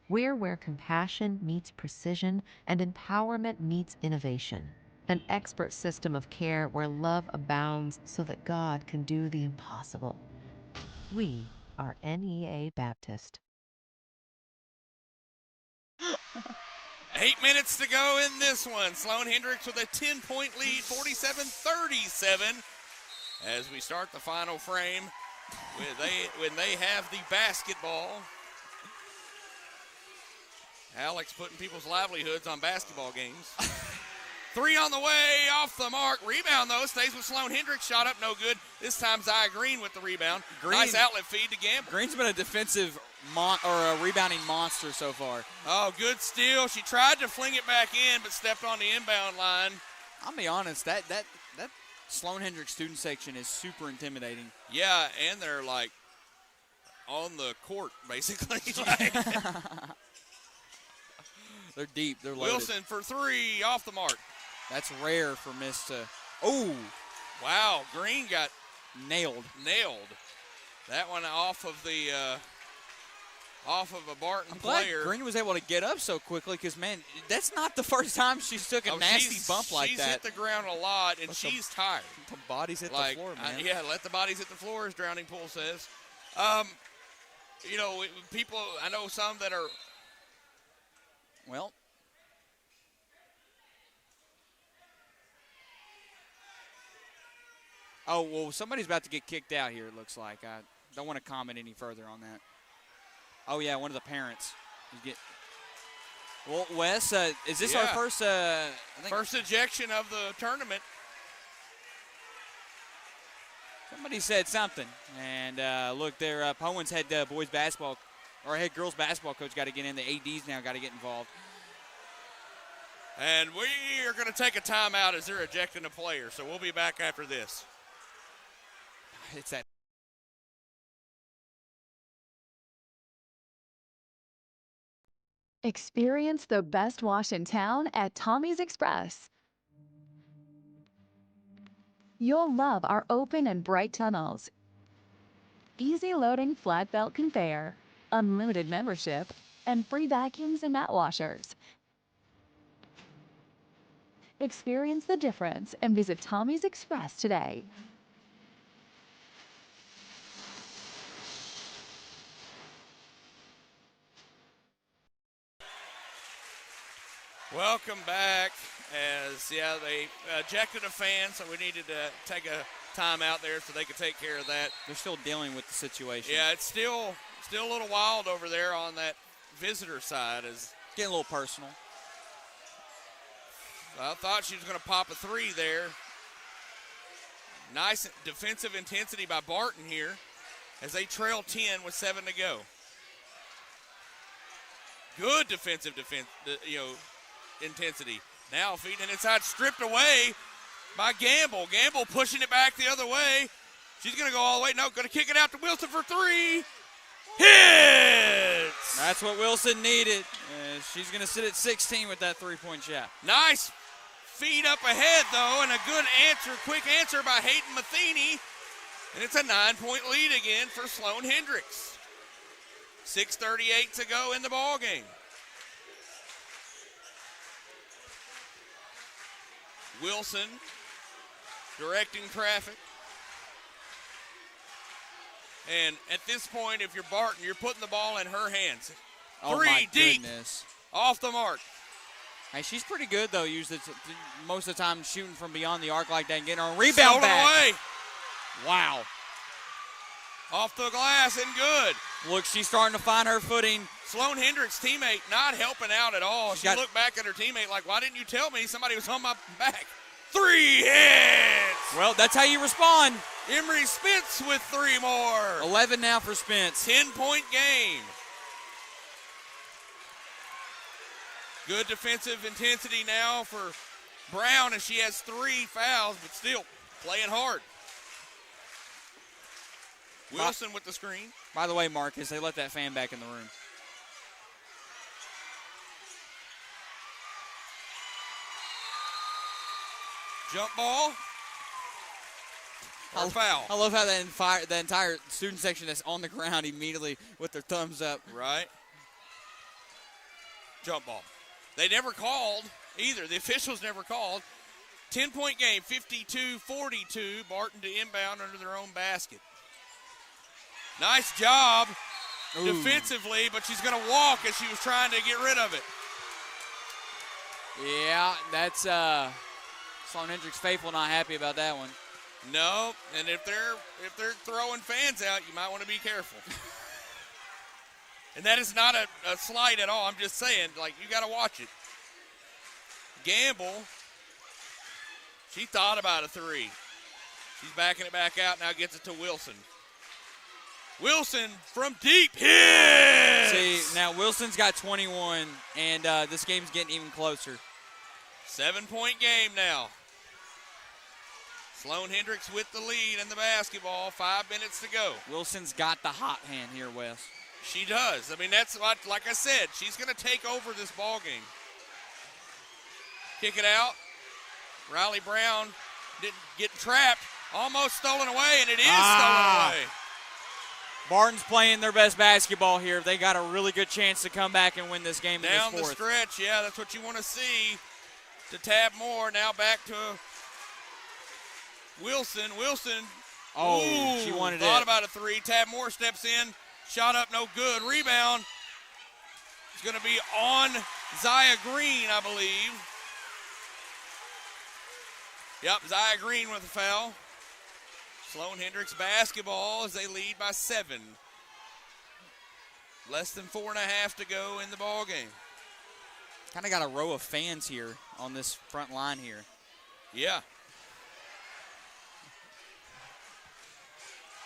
S5: We're where compassion meets precision and empowerment meets innovation. An expert system of care where love abounds so that God can do the impossible. We are NEA Baptist.
S2: 8 minutes to go in this one. Sloan-Hendrix with a 10-point lead, 47-37. As we start the final frame, when they have the basketball. Alex putting people's livelihoods on basketball games. 3 on the way, off the mark. Rebound, though, stays with Sloan-Hendrix. Shot up, no good. This time Zaya Green with the rebound. Nice outlet feed to Gamble.
S3: Green's been a defensive or a rebounding monster so far.
S2: Oh, good steal. She tried to fling it back in, but stepped on the inbound line.
S3: I'll be honest, that Sloan-Hendrix student section is super intimidating.
S2: Yeah, and they're like on the court, basically.
S3: They're deep. They're loaded.
S2: Wilson for 3, off the mark.
S3: That's rare for Miss to. Oh,
S2: wow! Green got
S3: nailed.
S2: That one off of a Barton
S3: I'm glad
S2: player.
S3: Green was able to get up so quickly because, man, that's not the first time she's took a nasty bump like that.
S2: She's hit the ground a lot, and she's tired.
S3: The bodies hit the floor, man.
S2: Yeah, let the bodies hit the floor, as Drowning Pool says. People, I know some that are.
S3: Well. Oh, well, somebody's about to get kicked out here, it looks like. I don't want to comment any further on that. Oh, yeah, one of the parents. Well, Wes, is this our first
S2: first ejection of the tournament?
S3: Somebody said something. And look, their Powen's head boys basketball or head girls basketball coach got to get in. The ADs now got to get involved.
S2: And we are going to take a timeout as they're ejecting a player. So we'll be back after this.
S3: It's that.
S11: Experience the best wash in town at Tommy's Express. You'll love our open and bright tunnels, easy loading flat belt conveyor, unlimited membership, and free vacuums and mat washers. Experience the difference and visit Tommy's Express today.
S2: Welcome back. As they ejected a fan, so we needed to take a timeout there so they could take care of that.
S3: They're still dealing with the situation.
S2: Yeah, it's still a little wild over there on that visitor side. It's
S3: getting a little personal.
S2: I thought she was going to pop a three there. Nice defensive intensity by Barton here as they trail 10 with 7 to go. Good defensive intensity. Now feeding inside, stripped away by Gamble. Gamble pushing it back the other way. She's going to go all the way. No, going to kick it out to Wilson for three. Hits!
S3: That's what Wilson needed. She's going to sit at 16 with that three-point shot.
S2: Nice feed up ahead, though, and a good answer, quick answer by Hayden Matheny. And it's a 9-point lead again for Sloan-Hendrix. 6:38 to go in the ballgame. Wilson directing traffic. And at this point, if you're Barton, you're putting the ball in her hands.
S3: Oh,
S2: three
S3: my
S2: deep,
S3: goodness.
S2: off the mark.
S3: Hey, she's pretty good, though, usually most of the time shooting from beyond the arc like that and getting her rebound
S2: Stolen
S3: back.
S2: away.
S3: Wow.
S2: Off the glass and good.
S3: Look, she's starting to find her footing.
S2: Sloan-Hendrix teammate not helping out at all. She looked back at her teammate like, why didn't you tell me somebody was on my back? 3 hits.
S3: Well, that's how you respond.
S2: Emery Spence with 3 more.
S3: 11 now for Spence.
S2: 10-point game. Good defensive intensity now for Brown as she has 3 fouls, but still playing hard. Wilson with the screen.
S3: By the way, Marcus, they let that fan back in the room.
S2: Jump ball. Or foul.
S3: I love how the entire student section that's on the ground immediately with their thumbs up.
S2: Right. Jump ball. They never called either. The officials never called. 10-point game, 52-42. Barton to inbound under their own basket. Nice job defensively, but she's going to walk as she was trying to get rid of it.
S3: Yeah, that's Sloan-Hendrix faithful not happy about that one.
S2: No, and if they're throwing fans out, you might want to be careful. And that is not a slight at all. I'm just saying, like, you got to watch it. Gamble, she thought about a 3. She's backing it back out, now gets it to Wilson. Wilson from deep hits!
S3: See, now Wilson's got 21, and this game's getting even closer.
S2: 7-point game now. Sloan-Hendrix with the lead in the basketball. 5 minutes to go.
S3: Wilson's got the hot hand here, Wes.
S2: She does. I mean, that's what, like I said, she's going to take over this ball game. Kick it out. Riley Brown didn't get trapped. Almost stolen away, and it is stolen away.
S3: Barton's playing their best basketball here. They got a really good chance to come back and win this game
S2: Down
S3: in this fourth.
S2: the stretch, yeah, that's what you want to see. To Tab Moore, now back to Wilson. Wilson,
S3: she wanted
S2: thought
S3: it.
S2: about a 3. Tab Moore steps in, shot up, no good. Rebound. It's going to be on Zaya Green, I believe. Yep, Zaya Green with a foul. Sloan-Hendrix basketball as they lead by 7. Less than 4.5 to go in the ball game.
S3: Kind of got a row of fans here on this front line here.
S2: Yeah.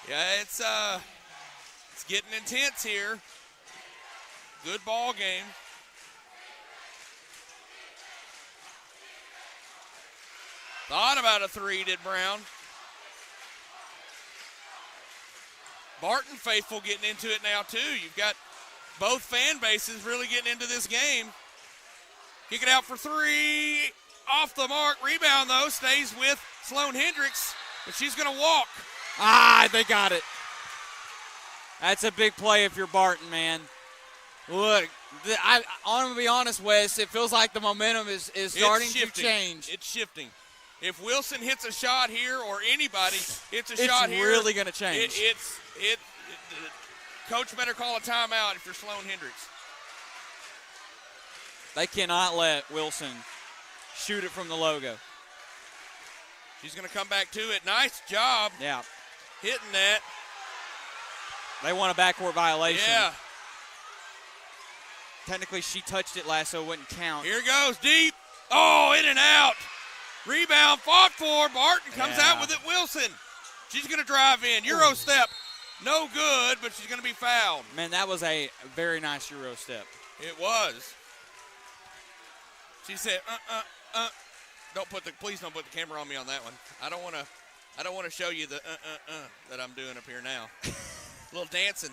S2: Yeah, it's getting intense here. Good ball game. Thought about a three, did Brown. Barton faithful getting into it now, too. You've got both fan bases really getting into this game. Kick it out for three. Off the mark. Rebound, though, stays with Sloan-Hendrix, but she's going to walk.
S3: They got it. That's a big play if you're Barton, man. Look, I'm going to be honest, Wes, it feels like the momentum is starting to change.
S2: It's shifting. If Wilson hits a shot here or anybody hits a shot here,
S3: it's really going to change.
S2: Coach better call a timeout if you're Sloan-Hendrix.
S3: They cannot let Wilson shoot it from the logo.
S2: She's going to come back to it. Nice job.
S3: Yeah.
S2: Hitting that.
S3: They want a backcourt violation.
S2: Yeah.
S3: Technically, she touched it last, so it wouldn't count.
S2: Here goes deep. Oh, in and out. Rebound fought for. Barton comes out with it. Wilson. She's going to drive in. Euro step. No good, but she's going to be fouled.
S3: Man, that was a very nice Euro step.
S2: It was. She said, please don't put the camera on me on that one. I don't want to show you the that I'm doing up here now. A little dancing.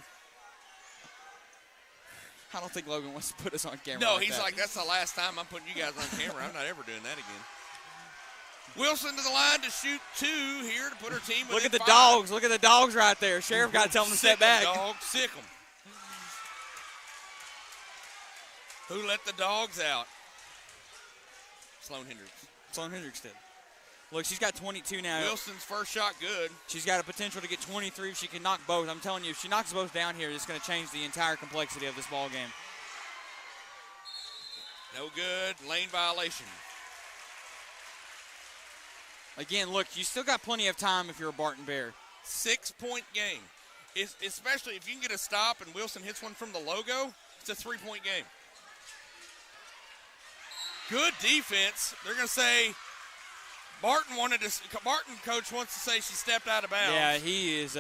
S3: I don't think Logan wants to put us on camera.
S2: No, he's like, that's the last time I'm putting you guys on camera. I'm not ever doing that again. Wilson to the line to shoot two here to put her team within
S3: Look at the
S2: 5.
S3: dogs. Look at the dogs right there. Sheriff got to tell them to step back.
S2: Dogs, sick them. Who let the dogs out? Sloan-Hendrix.
S3: Sloan-Hendrix did. Look, she's got 22 now.
S2: Wilson's first shot good.
S3: She's got a potential to get 23 if she can knock both. I'm telling you, if she knocks both down here, it's going to change the entire complexity of this ball game.
S2: No good. Lane violation.
S3: Again, look, you still got plenty of time if you're a Barton Bear.
S2: 6-point game. Especially if you can get a stop and Wilson hits one from the logo, it's a 3-point game. Good defense. They're going to say Barton coach wants to say she stepped out of bounds.
S3: Yeah, he is.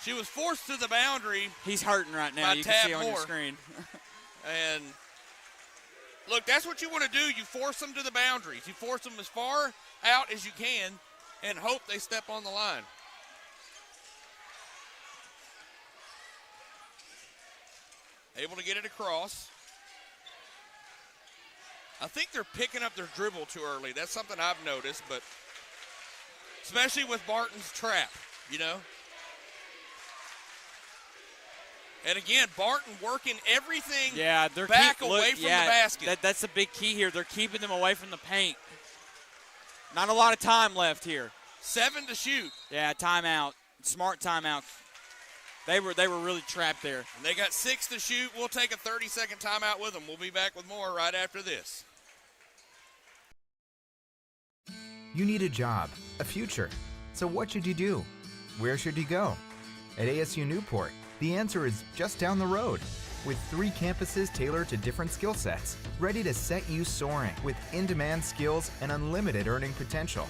S2: She was forced to the boundary.
S3: He's hurting right now. You can see on your screen.
S2: And look, that's what you want to do. You force them to the boundaries. You force them as far out as you can and hope they step on the line. Able to get it across. I think they're picking up their dribble too early. That's something I've noticed, but especially with Barton's trap, you know. And again, Barton working everything back away from the basket.
S3: That's the big key here. They're keeping them away from the paint. Not a lot of time left here.
S2: 7 to shoot.
S3: Yeah, timeout. Smart timeout. They were really trapped there.
S2: And they got 6 to shoot. We'll take a 30-second timeout with them. We'll be back with more right after this.
S7: You need a job, a future. So what should you do? Where should you go? At ASU Newport, the answer is just down the road. With 3 campuses tailored to different skill sets, ready to set you soaring with in-demand skills and unlimited earning potential.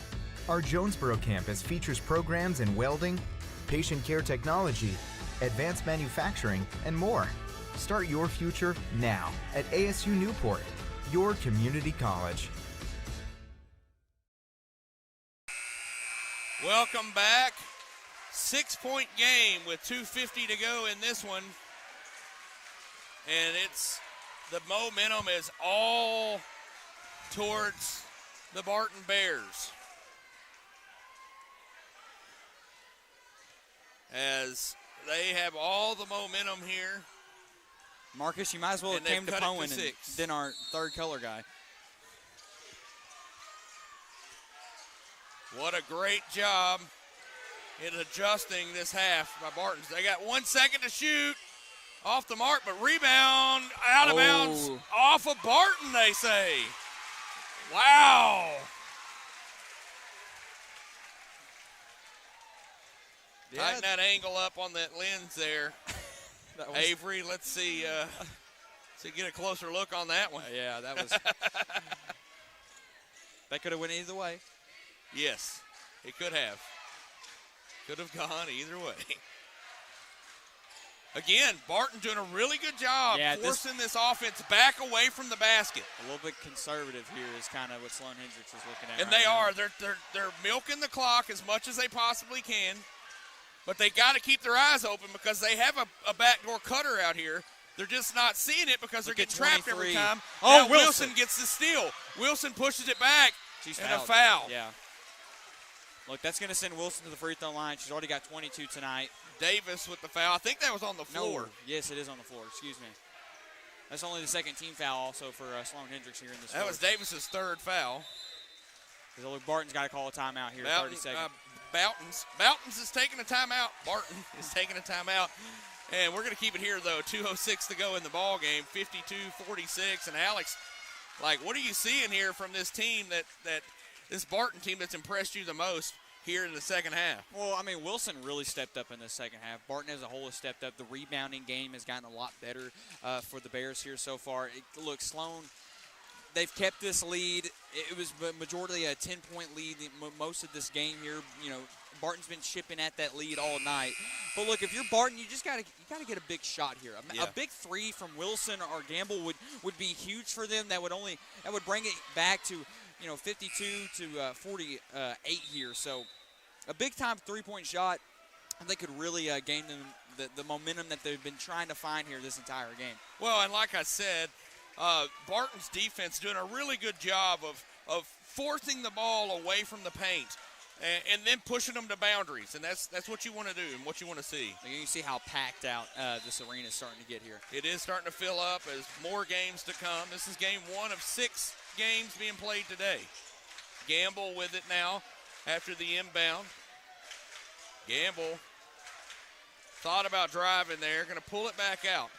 S7: Our Jonesboro campus features programs in welding, patient care technology, advanced manufacturing, and more. Start your future now at ASU Newport, your community college.
S2: Welcome back. 6-point game with 2:50 to go in this one. And the momentum is all towards the Barton Bears. As they have all the momentum here.
S3: Marcus, you might as well have came to Poen and then our third color guy.
S2: What a great job in adjusting this half by Barton. They got 1 second to shoot. Off the mark, but rebound out of bounds off of Barton, they say. Wow. Tighten that angle up on that lens there. Avery, let's see To get a closer look on that one.
S3: Yeah, that was. That could have went either way.
S2: Yes, it could have. Could have gone either way. Again, Barton doing a really good job forcing this offense back away from the basket.
S3: A little bit conservative here is kind of what Sloan-Hendrix is looking at.
S2: And
S3: right
S2: they
S3: now.
S2: are. They're milking the clock as much as they possibly can. But they got to keep their eyes open because they have a backdoor cutter out here. They're just not seeing it because they're getting trapped every time.
S3: Oh,
S2: now Wilson gets the steal. Wilson pushes it back.
S3: She's
S2: and
S3: fouled.
S2: a foul.
S3: Yeah. Look, that's going to send Wilson to the free throw line. She's already got 22 tonight.
S2: Davis with the foul. I think that was on the floor.
S3: No. Yes, it is on the floor. Excuse me. That's only the second team foul also for Sloan-Hendrix here in this.
S2: That was Davis's third foul.
S3: Look, Barton's got to call a timeout here. 30 seconds.
S2: Boughton's is taking a timeout. Barton is taking a timeout. And we're going to keep it here, though. 2:06 to go in the ball game. 52-46. And Alex, what are you seeing here from this team that this Barton team that's impressed you the most here in the second half?
S3: Well, I mean, Wilson really stepped up in the second half. Barton as a whole has stepped up. The rebounding game has gotten a lot better for the Bears here so far. Look, Sloan, they've kept this lead. It was majority a 10-point lead most of this game here. You know, Barton's been chipping at that lead all night. But look, if you're Barton, you just got to get a big shot here. A big three from Wilson or Gamble would be huge for them. That would bring it back to 52 to 48 here. So a big-time three-point shot, I think, could really gain them the momentum that they've been trying to find here this entire game.
S2: Well, and like I said, Barton's defense doing a really good job of forcing the ball away from the paint and then pushing them to boundaries. And that's what you want to do and what you want to see.
S3: You can see how packed out this arena is starting to get here.
S2: It is starting to fill up as more games to come. This is game 1 of 6 games being played today. Gamble with it now after the inbound. Gamble thought about driving there, going to pull it back out.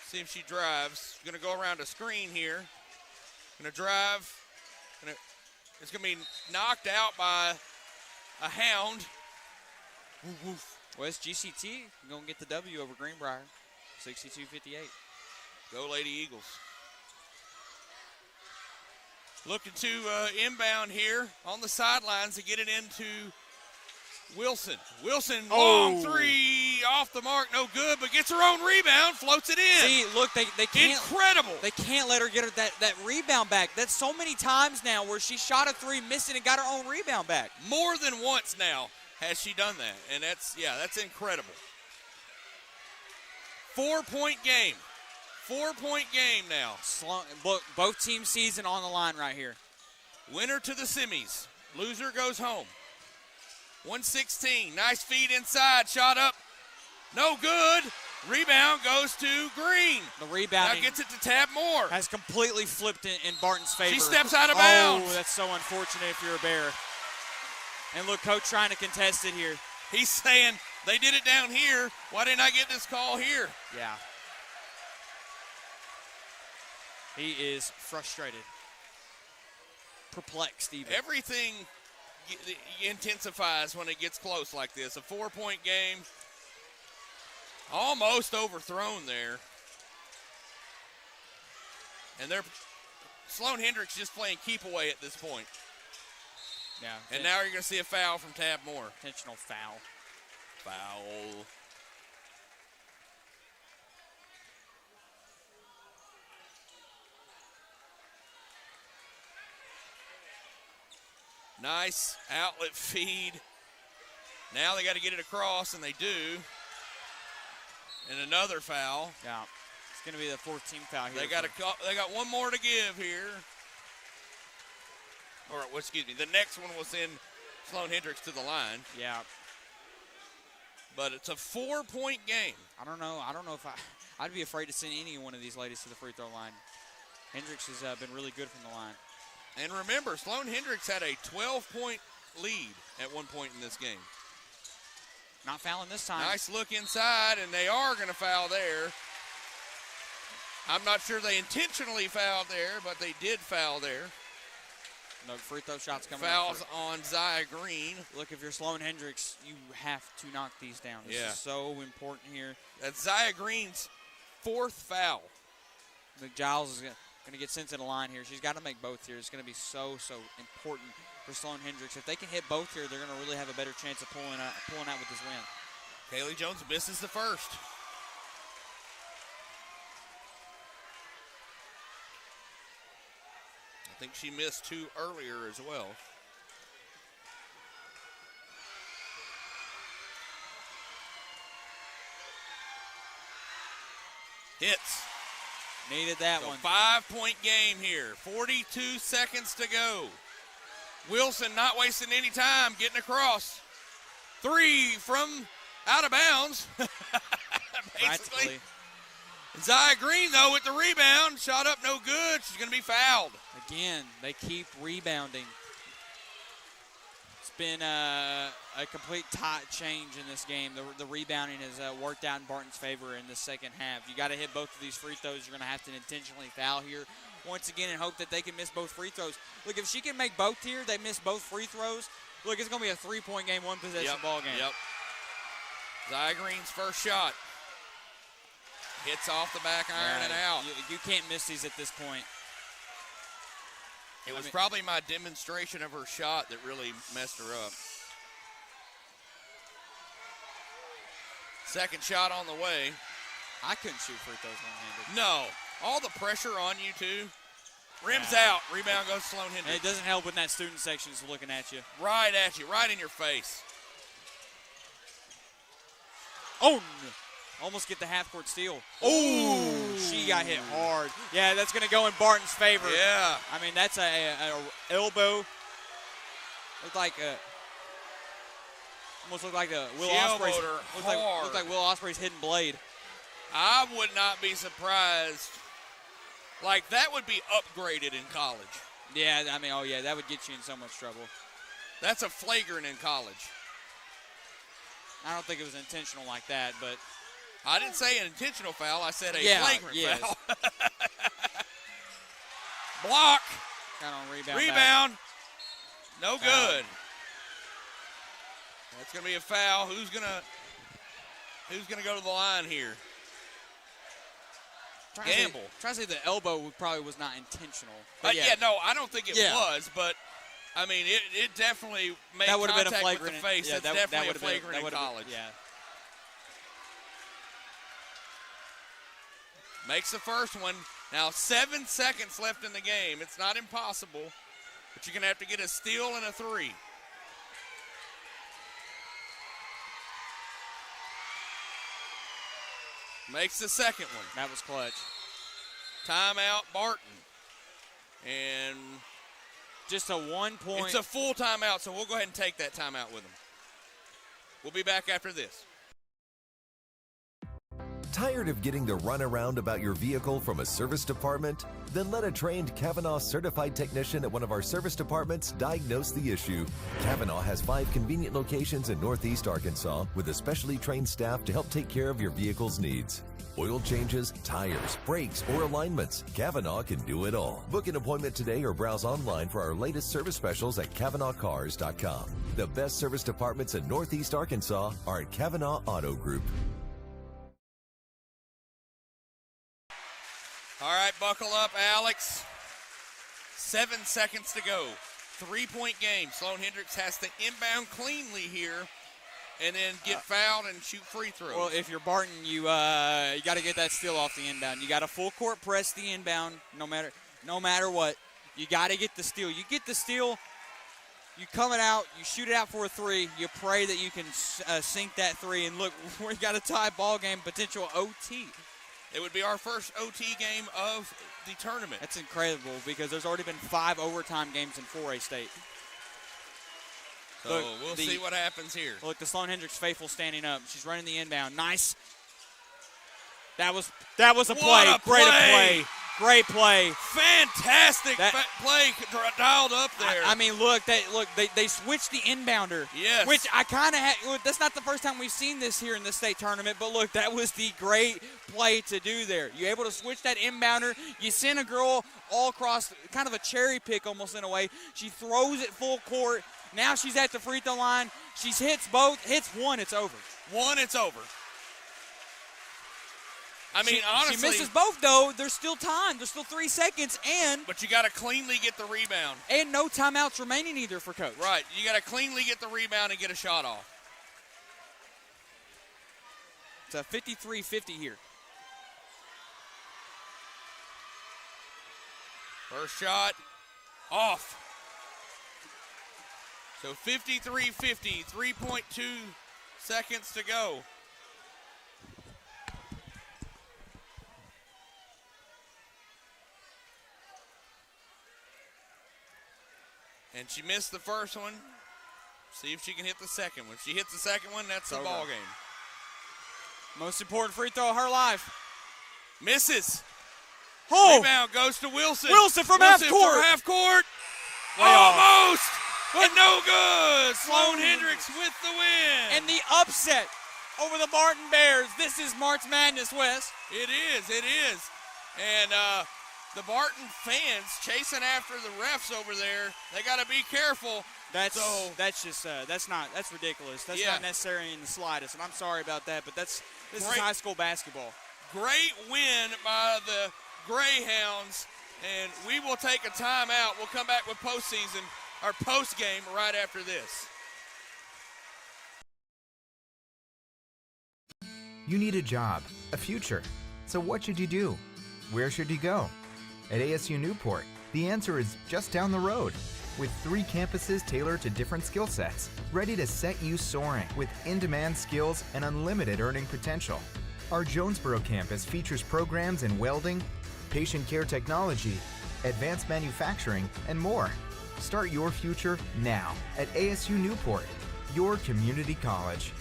S2: See if she drives. Going to go around a screen here. Going to drive. It's going to be knocked out by a Hound. Woof, woof.
S3: Well, it's GCT going to get the W over Greenbrier, 62-58.
S2: Go Lady Eagles. Looking to inbound here on the sidelines to get it into Wilson. Wilson, long three off the mark, no good, but gets her own rebound, floats it in.
S3: See, look, they can't.
S2: Incredible.
S3: They can't let her get her that rebound back. That's so many times now where she shot a three, missed it, and got her own rebound back.
S2: More than once now has she done that, and that's incredible. 4-point game. 4-point game now.
S3: Look, both teams' season on the line right here.
S2: Winner to the semis. Loser goes home. 116. Nice feed inside. Shot up. No good. Rebound goes to Green.
S3: The rebound.
S2: Now gets it to Tab Moore.
S3: Has completely flipped in Barton's favor.
S2: She steps out of bounds.
S3: Oh, that's so unfortunate if you're a Bear. And look, Coach trying to contest it here.
S2: He's saying, they did it down here. Why didn't I get this call here?
S3: Yeah. He is frustrated. Perplexed even.
S2: Everything intensifies when it gets close like this. A 4-point game. Almost overthrown there. And Sloan-Hendrix just playing keep away at this point.
S3: Yeah.
S2: And now you're going to see a foul from Tab Moore.
S3: Intentional foul.
S2: Foul. Nice outlet feed. Now they got to get it across, and they do. And another foul.
S3: Yeah. It's going to be the 14th foul here.
S2: They got one more to give here. Or, excuse me, the next one will send Sloan-Hendrix to the line.
S3: Yeah.
S2: But it's a 4-point game.
S3: I don't know if I'd be afraid to send any one of these ladies to the free throw line. Hendrix has been really good from the line.
S2: And remember, Sloan-Hendrix had a 12-point lead at one point in this game.
S3: Not fouling this time.
S2: Nice look inside, and they are going to foul there. I'm not sure they intentionally fouled there, but they did foul there.
S3: No free throw shots coming
S2: Fouls on Zia Green.
S3: Look, if you're Sloan-Hendrix, you have to knock these down. This is so important here.
S2: That's Zia Green's 4th foul.
S3: McGiles is going to get sent to the line here. She's got to make both here. It's going to be so important for Sloan-Hendrix. If they can hit both here, they're going to really have a better chance of pulling out with this win.
S2: Kaylee Jones misses the first. I think she missed 2 earlier as well. Hits.
S3: Needed that one.
S2: 5-point game here. 42 seconds to go. Wilson not wasting any time, getting across. 3 from out of bounds. Basically. Zia Green, though, with the rebound. Shot up no good. She's going to be fouled.
S3: Again, they keep rebounding. It's been a complete change in this game. The rebounding has worked out in Barton's favor in the second half. You got to hit both of these free throws. You're going to have to intentionally foul here once again and hope that they can miss both free throws. Look, if she can make both here, they miss both free throws. Look, it's going to be a 3-point game, 1-possession ball game.
S2: Yep. Zia Green's first shot. Hits off the back iron and out.
S3: You can't miss these at this point.
S2: It was probably my demonstration of her shot that really messed her up. Second shot on the way.
S3: I couldn't shoot free throws one-handed.
S2: No. All the pressure on you, too. Rims out. Rebound goes Sloan-Hendrix.
S3: And it doesn't help when that student section is looking at you.
S2: Right at you. Right in your face.
S3: Oh, almost get the half-court steal. Oh, she got hit hard. Yeah, that's going to go in Barton's favor.
S2: Yeah.
S3: I mean, that's a elbow. Looked like almost looked like Will Ospreay's. Looked like Will Ospreay's hidden blade.
S2: I would not be surprised. Like, that would be upgraded in college.
S3: Yeah, I mean, that would get you in so much trouble.
S2: That's a flagrant in college.
S3: I don't think it was intentional like that, but.
S2: I didn't say an intentional foul. I said a flagrant foul. Block.
S3: Got on rebound.
S2: Rebound. No good. That's going to be a foul. Who's going to go to the line here? Gamble.
S3: Trying to say the elbow probably was not intentional.
S2: No, I don't think it was, but I mean, it definitely made contact with the face.
S3: Yeah,
S2: That's definitely a flagrant in college. Makes the first one. Now 7 seconds left in the game. It's not impossible, but you're going to have to get a steal and a 3. Makes the second one.
S3: That was clutch.
S2: Timeout, Barton. And
S3: just a 1 point.
S2: It's a full timeout, so we'll go ahead and take that timeout with them. We'll be back after this.
S6: Tired of getting the runaround about your vehicle from a service department? Then let a trained Kavanaugh certified technician at one of our service departments diagnose the issue. Kavanaugh has 5 convenient locations in Northeast Arkansas with a specially trained staff to help take care of your vehicle's needs. Oil changes, tires, brakes, or alignments. Kavanaugh can do it all. Book an appointment today or browse online for our latest service specials at KavanaughCars.com. The best service departments in Northeast Arkansas are at Kavanaugh Auto Group.
S2: All right, buckle up, Alex. 7 seconds to go. 3-point game. Sloan-Hendrix has to inbound cleanly here and then get fouled and shoot free throws.
S3: Well, if you're Barton, you got to get that steal off the inbound. You got to full court press the inbound no matter what. You got to get the steal. You get the steal, you come it out, you shoot it out for a 3. You pray that you can sink that 3. And look, we got a tie ball game, potential OT.
S2: It would be our first OT game of the tournament.
S3: That's incredible because there's already been 5 overtime games in 4A State.
S2: So we'll see what happens here.
S3: Look, the Sloan-Hendrix faithful standing up. She's running the inbound. Nice. That was a play. Great play. Great play.
S2: Fantastic play dialed up there.
S3: I mean, they switched the inbounder.
S2: Yes.
S3: Which I kind of that's not the first time we've seen this here in the state tournament, but look, that was the great play to do there. You're able to switch that inbounder. You send a girl all across, kind of a cherry pick almost in a way. She throws it full court. Now she's at the free throw line. She hits one, it's over.
S2: One, it's over. I mean, honestly.
S3: She misses both, though. There's still time. There's still 3 seconds.
S2: But you got to cleanly get the rebound.
S3: And no timeouts remaining either for Coach.
S2: Right. You got to cleanly get the rebound and get a shot off.
S3: It's a 53-50 here.
S2: First shot off. So 53-50, 3.2 seconds to go. And she missed the first one. See if she can hit the second one. If she hits the second one, that's the ball game.
S3: Most important free throw of her life.
S2: Misses.
S3: Oh.
S2: Rebound goes to Wilson.
S3: Wilson from half
S2: court. Almost, but no good. Sloan-Hendrix with the win.
S3: And the upset over the Barton Bears. This is March Madness, Wes.
S2: It is. And the Barton fans chasing after the refs over there. They got to be careful.
S3: That's ridiculous. That's not necessary in the slightest. And I'm sorry about that, but this is high school basketball.
S2: Great win by the Greyhounds, and we will take a timeout. We'll come back with post game right after this.
S7: You need a job, a future. So what should you do? Where should you go? At ASU Newport, the answer is just down the road. With 3 campuses tailored to different skill sets, ready to set you soaring with in-demand skills and unlimited earning potential. Our Jonesboro campus features programs in welding, patient care technology, advanced manufacturing, and more. Start your future now at ASU Newport, your community college.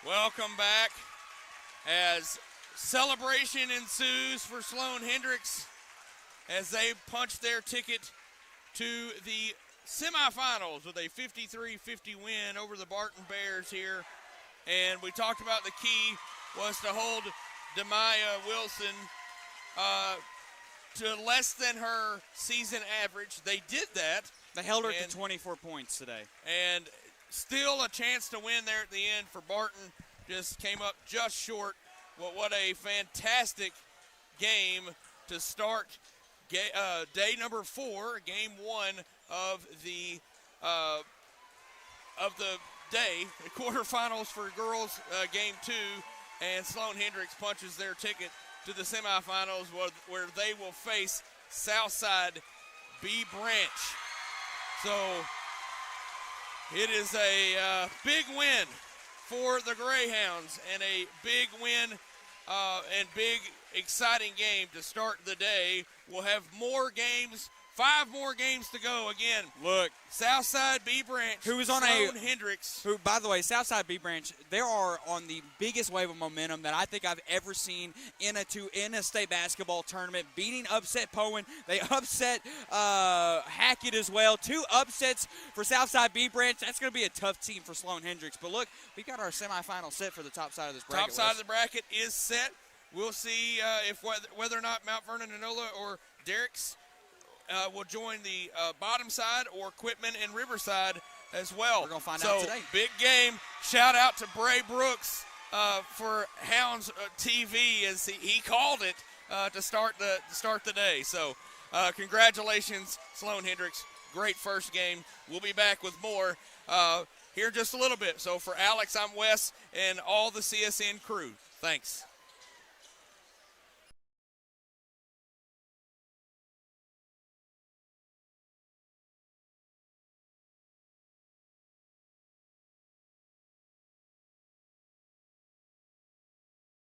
S2: Welcome back as celebration ensues for Sloan-Hendrix as they punch their ticket to the semifinals with a 53-50 win over the Barton Bears here. And we talked about the key was to hold Demaya Wilson to less than her season average. They did that.
S3: They held her to 24 points today.
S2: And still a chance to win there at the end for Barton. Just came up just short. Well, what a fantastic game to start day number 4, game 1 of the day, the quarterfinals for girls, game 2, and Sloan-Hendrix punches their ticket to the semifinals where they will face Southside B Branch. So it is a big win for the Greyhounds and a big win and big exciting game to start the day. We'll have more games, 5 more games to go. Again,
S3: look,
S2: Southside B Branch,
S3: who is on
S2: Sloan-Hendrix.
S3: Who, by the way, Southside B Branch, they are on the biggest wave of momentum that I think I've ever seen in a state basketball tournament, beating upset Poen. They upset Hackett as well. 2 upsets for Southside B Branch. That's going to be a tough team for Sloan-Hendrix. But look, we got our semifinal set for the top side of this bracket.
S2: Top side of the bracket is set. We'll see if whether or not Mount Vernon, Enola, or Derrick's will join the bottom side, or Quitman and Riverside as well.
S3: We're going to find out today.
S2: Big game. Shout out to Bray Brooks for Hounds TV as he called it to start the day. So congratulations, Sloan-Hendrix. Great first game. We'll be back with more here in just a little bit. So for Alex, I'm Wes, and all the CSN crew. Thanks.